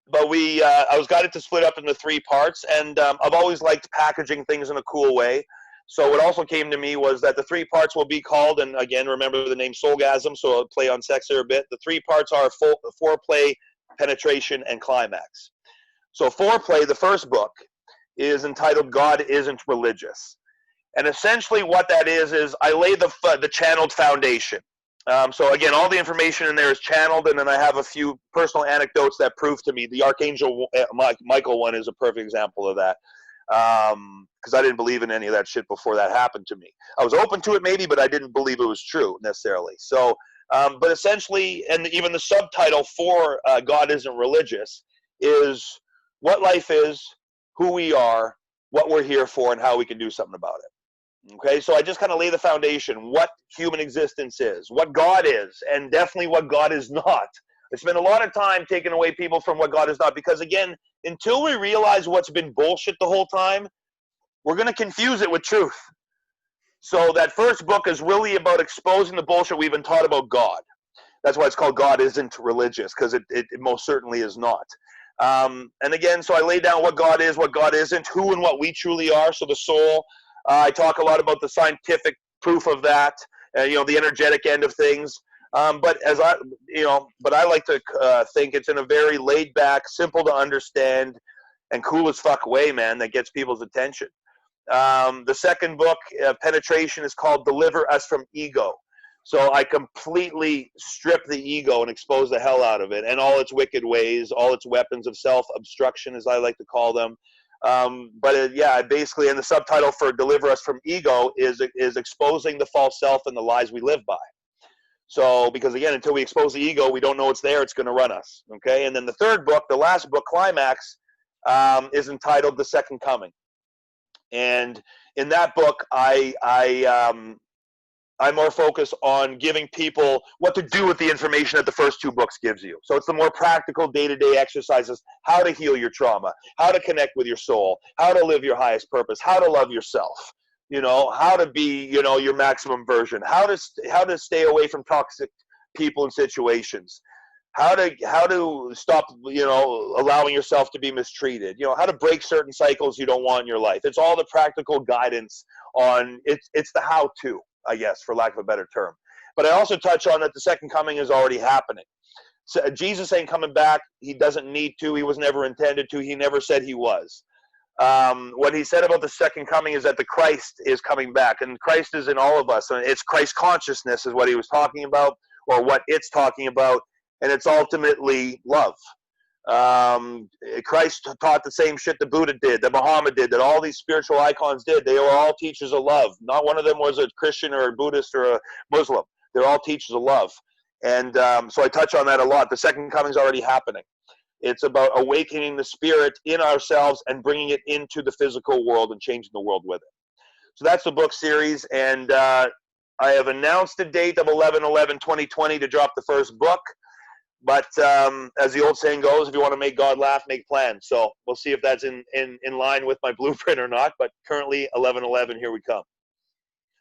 But I was guided to split up into 3 parts, and I've always liked packaging things in a cool way. So what also came to me was that the 3 parts will be called, and again, remember the name Soulgasm, so I'll play on sex here a bit. The 3 parts are foreplay, penetration, and climax. So foreplay, the first book, is entitled God Isn't Religious. And essentially what that is I lay the channeled foundation. So again, all the information in there is channeled, and then I have a few personal anecdotes that prove to me. The Archangel Michael one is a perfect example of that, because I didn't believe in any of that shit before that happened to me. I was open to it maybe, but I didn't believe it was true necessarily. So, but essentially, and even the subtitle for God Isn't Religious is what life is, who we are, what we're here for, and how we can do something about it. Okay, so I just kind of lay the foundation, what human existence is, what God is, and definitely what God is not. I spend a lot of time taking away people from what God is not, because again, until we realize what's been bullshit the whole time, we're going to confuse it with truth. So that first book is really about exposing the bullshit we've been taught about God. That's why it's called God Isn't Religious, because it most certainly is not. And again, so I lay down what God is, what God isn't, who and what we truly are. So the soul, I talk a lot about the scientific proof of that, the energetic end of things. But I like to think it's in a very laid back, simple to understand, and cool as fuck way, man, that gets people's attention. The second book, Penetration, is called Deliver Us from Ego. So I completely strip the ego and expose the hell out of it and all its wicked ways, all its weapons of self-obstruction, as I like to call them. Basically, and the subtitle for Deliver Us from Ego is exposing the false self and the lies we live by. So, because again, until we expose the ego, we don't know it's there, it's going to run us, okay? And then the third book, the last book, Climax, is entitled The Second Coming. And in that book, I more focus on giving people what to do with the information that the first two books gives you. So it's the more practical day-to-day exercises, how to heal your trauma, how to connect with your soul, how to live your highest purpose, how to love yourself, how to be, your maximum version, how to stay away from toxic people and situations, how to stop, allowing yourself to be mistreated, how to break certain cycles you don't want in your life. It's all the practical guidance on it's the how-to, I guess, for lack of a better term. But I also touch on that the second coming is already happening. So Jesus ain't coming back. He doesn't need to. He was never intended to. He never said he was. What he said about the second coming is that the Christ is coming back, and Christ is in all of us. And it's Christ consciousness is what he was talking about, or what it's talking about, and it's ultimately love. Christ taught the same shit that Buddha did, that Muhammad did, that all these spiritual icons did. They were all teachers of love. Not one of them was a Christian or a Buddhist or a Muslim. They're all teachers of love. And so I touch on that a lot. The second coming is already happening. It's about awakening the spirit in ourselves and bringing it into the physical world and changing the world with it. So that's the book series. And I have announced the date of 11/11/2020 to drop the first book. But as the old saying goes, if you want to make God laugh, make plans. So we'll see if that's in line with my blueprint or not. But currently, 11/11, here we come.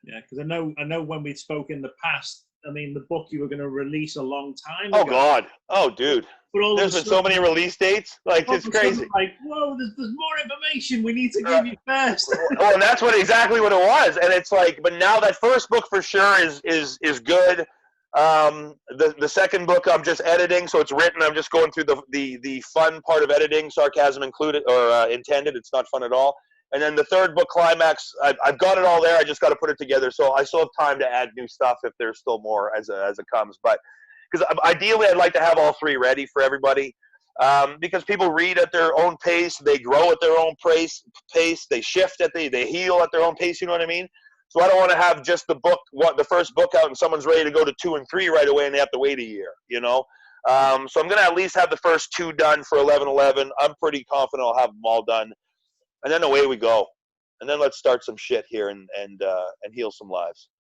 Yeah, because I know when we spoke in the past, I mean, the book you were going to release a long time ago. Oh, God. Oh, dude. There's been so many release dates. Like, it's crazy. Like, whoa, there's more information we need to give you first. Oh, and that's exactly what it was. And it's like, but now that first book for sure is good. The second book I'm just editing, so it's written. I'm just going through the fun part of editing, sarcasm included or intended. It's not fun at all. And then the third book, Climax, I've got it all there. I just got to put it together. So I still have time to add new stuff if there's still more as it comes. But because ideally, I'd like to have all three ready for everybody. Because people read at their own pace, they grow at their own pace, they shift they heal at their own pace. You know what I mean? So I don't want to have just the first book out and someone's ready to go to 2 and 3 right away and they have to wait a year, So I'm going to at least have the first 2 done for 11/11. I'm pretty confident I'll have them all done. And then away we go. And then let's start some shit here and heal some lives.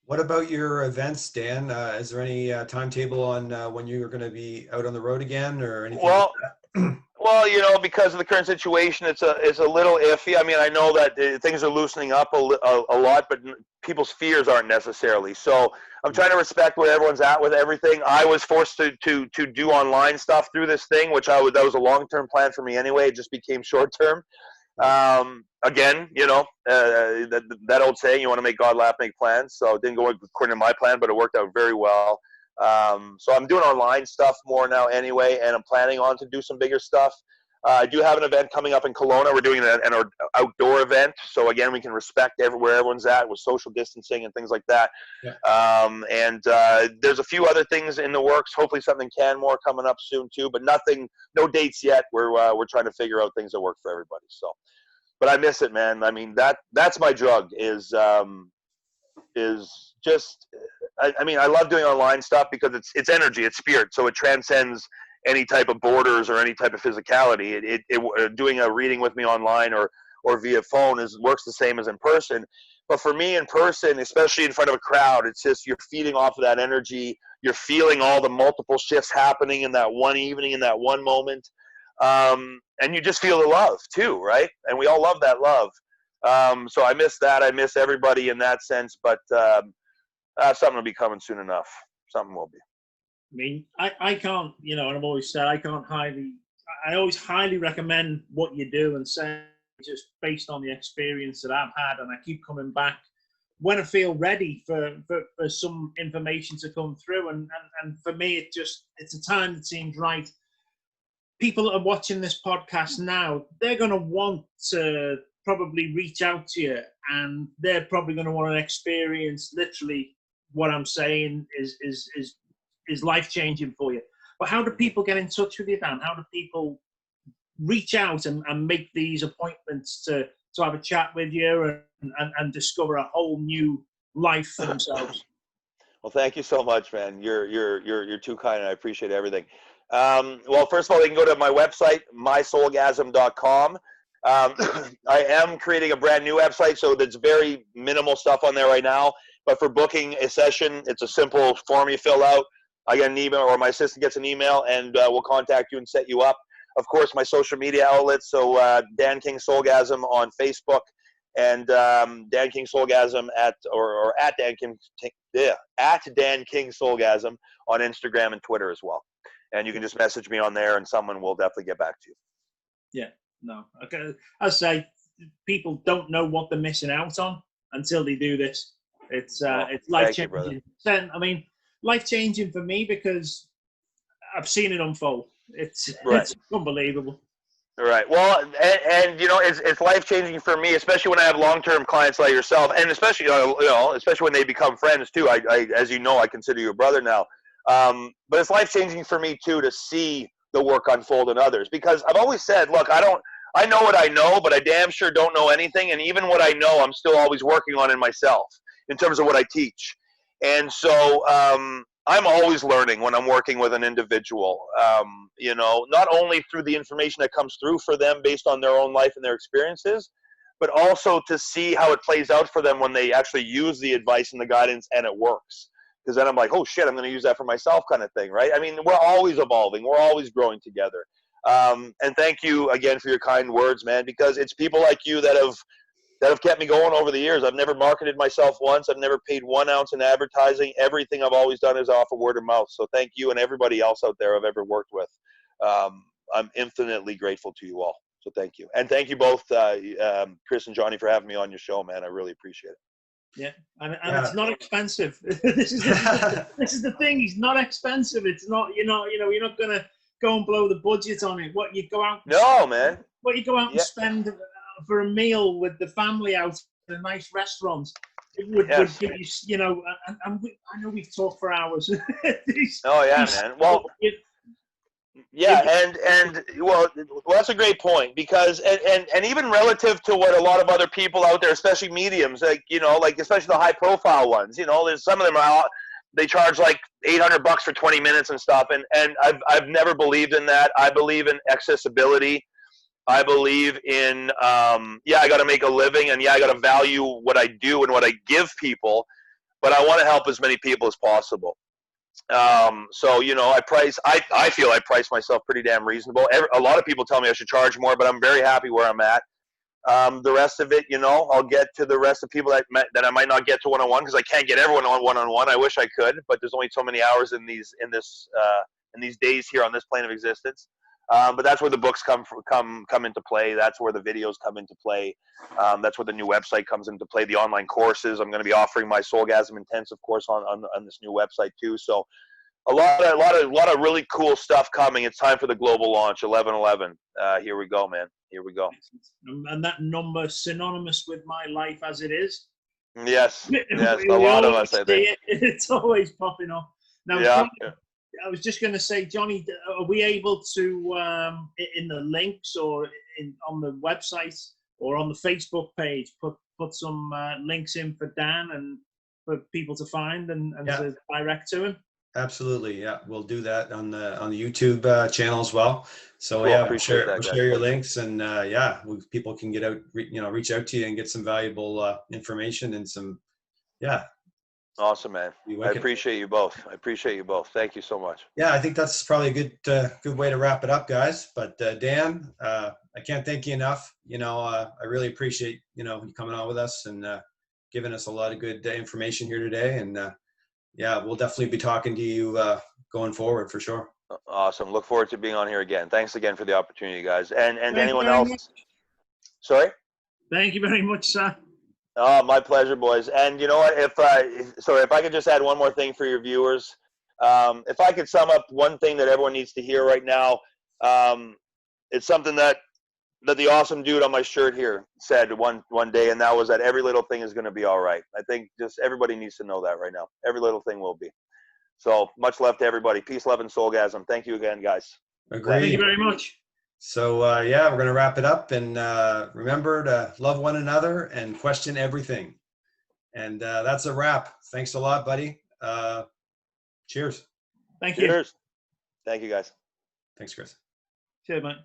What about your events, Dan? Is there any timetable on when you're going to be out on the road again or anything like that? Well, because of the current situation, it's a little iffy. I mean, I know that things are loosening up a lot, but people's fears aren't necessarily. So I'm trying to respect where everyone's at with everything. I was forced to do online stuff through this thing, that was a long-term plan for me anyway. It just became short-term. Again, that old saying, you want to make God laugh, make plans. So it didn't go according to my plan, but it worked out very well. So I'm doing online stuff more now anyway, and I'm planning on to do some bigger stuff. I do have an event coming up in Kelowna. We're doing an outdoor event. So again, we can respect where everyone's at with social distancing and things like that. Yeah. There's a few other things in the works. Hopefully something more coming up soon too, but no dates yet. We're trying to figure out things that work for everybody. So, but I miss it, man. I mean, that's my drug is just, I love doing online stuff because it's energy, it's spirit. So it transcends any type of borders or any type of physicality. Doing a reading with me online or via phone works the same as in person. But for me in person, especially in front of a crowd, it's just you're feeding off of that energy. You're feeling all the multiple shifts happening in that one evening, in that one moment. And you just feel the love too, right? And we all love that love. So I miss that. I miss everybody in that sense. But something will be coming soon enough. Something will be. I mean, I can't, and I've always said I can't highly I always highly recommend what you do and say just based on the experience that I've had, and I keep coming back when I feel ready for some information to come through. And for me, it's a time that seems right. People that are watching this podcast now, they're going to want to probably reach out to you, and they're probably going to want to experience literally what I'm saying is life changing for you. But how do people get in touch with you, Dan? How do people reach out and make these appointments to have a chat with you and discover a whole new life for themselves? Well, thank you so much, man. You're too kind, and I appreciate everything. Well, first of all, they can go to my website, mysoulgasm.com. I am creating a brand new website, so there's very minimal stuff on there right now. But for booking a session, it's a simple form you fill out. I get an email, or my assistant gets an email, and we'll contact you and set you up. Of course, my social media outlets, so Dan King Soulgasm on Facebook, and Dan King Soulgasm at Dan King Soulgasm on Instagram and Twitter as well. And you can just message me on there, and someone will definitely get back to you. Yeah, no. Okay. I say people don't know what they're missing out on until they do this. It's life changing. I mean, life changing for me because I've seen it unfold. It's unbelievable. Right. Well, and you know, it's life changing for me, especially when I have long term clients like yourself, and especially especially when they become friends too. I as you know, I consider you a brother now. But it's life changing for me too to see the work unfold in others, because I've always said, look, I know what I know, but I damn sure don't know anything, and even what I know, I'm still always working on in myself in terms of what I teach. And so I'm always learning when I'm working with an individual, not only through the information that comes through for them based on their own life and their experiences, but also to see how it plays out for them when they actually use the advice and the guidance and it works. Because then I'm like, oh shit, I'm going to use that for myself, kind of thing, right? I mean, we're always evolving. We're always growing together. And thank you again for your kind words, man, because it's people like you that have kept me going over the years. I've never marketed myself once. I've never paid 1 ounce in advertising. Everything I've always done is off of word of mouth. So thank you and everybody else out there I've ever worked with. I'm infinitely grateful to you all. So thank you. And thank you both, Chris and Johnny, for having me on your show, man. I really appreciate it. Yeah, and it's not expensive. This is the thing. It's not expensive. It's not, you're not going to go and blow the budget on it. What you go out and spend for a meal with the family out in a nice restaurant, it would give you, I know we've talked for hours. Man. Well, well, that's a great point, because and even relative to what a lot of other people out there, especially mediums, especially the high profile ones, there's some of them they charge like $800 for 20 minutes and stuff, and I've never believed in that. I believe in accessibility. I believe in, I got to make a living, and I got to value what I do and what I give people, but I want to help as many people as possible. So, I feel I price myself pretty damn reasonable. A lot of people tell me I should charge more, but I'm very happy where I'm at. The rest of it, I'll get to the rest of people that I might not get to one-on-one, because I can't get everyone on one-on-one. I wish I could, but there's only so many hours in these days here on this plane of existence. But that's where the books come into play. That's where the videos come into play. That's where the new website comes into play. The online courses. I'm going to be offering my Soulgasm Intensive course on this new website too. So a lot of really cool stuff coming. It's time for the global launch, 11/11. Here we go, man. Here we go. And that number synonymous with my life as it is. Yes, a lot of us, I think. It's always popping up. Now, yeah. I was just going to say, Johnny, are we able to, in the links or on the website or on the Facebook page, put some links in for Dan and for people to find and to direct to him? Absolutely, yeah, we'll do that on the YouTube channel as well. So cool, we'll share your links, and people can get out, reach out to you and get some valuable information and some, Awesome, man. I appreciate you both. Thank you so much. Yeah, I think that's probably a good way to wrap it up, guys. But Dan, I can't thank you enough. I really appreciate you coming on with us and giving us a lot of good information here today. And we'll definitely be talking to you going forward for sure. Awesome. Look forward to being on here again. Thanks again for the opportunity, guys. And Thank you anyone very else? much. Sorry? Thank you very much, sir. Oh, my pleasure, boys. And you know what? If I could just add one more thing for your viewers, if I could sum up one thing that everyone needs to hear right now, it's something that the awesome dude on my shirt here said one day, and that was that every little thing is going to be all right. I think just everybody needs to know that right now. Every little thing will be. So much love to everybody. Peace, love, and soulgasm. Thank you again, guys. Agreed. Thank you very much. So yeah, we're going to wrap it up, and remember to love one another and question everything. And that's a wrap. Thanks a lot, buddy. Cheers. Thank you. Cheers. Thank you, guys. Thanks, Chris. Cheers, mate.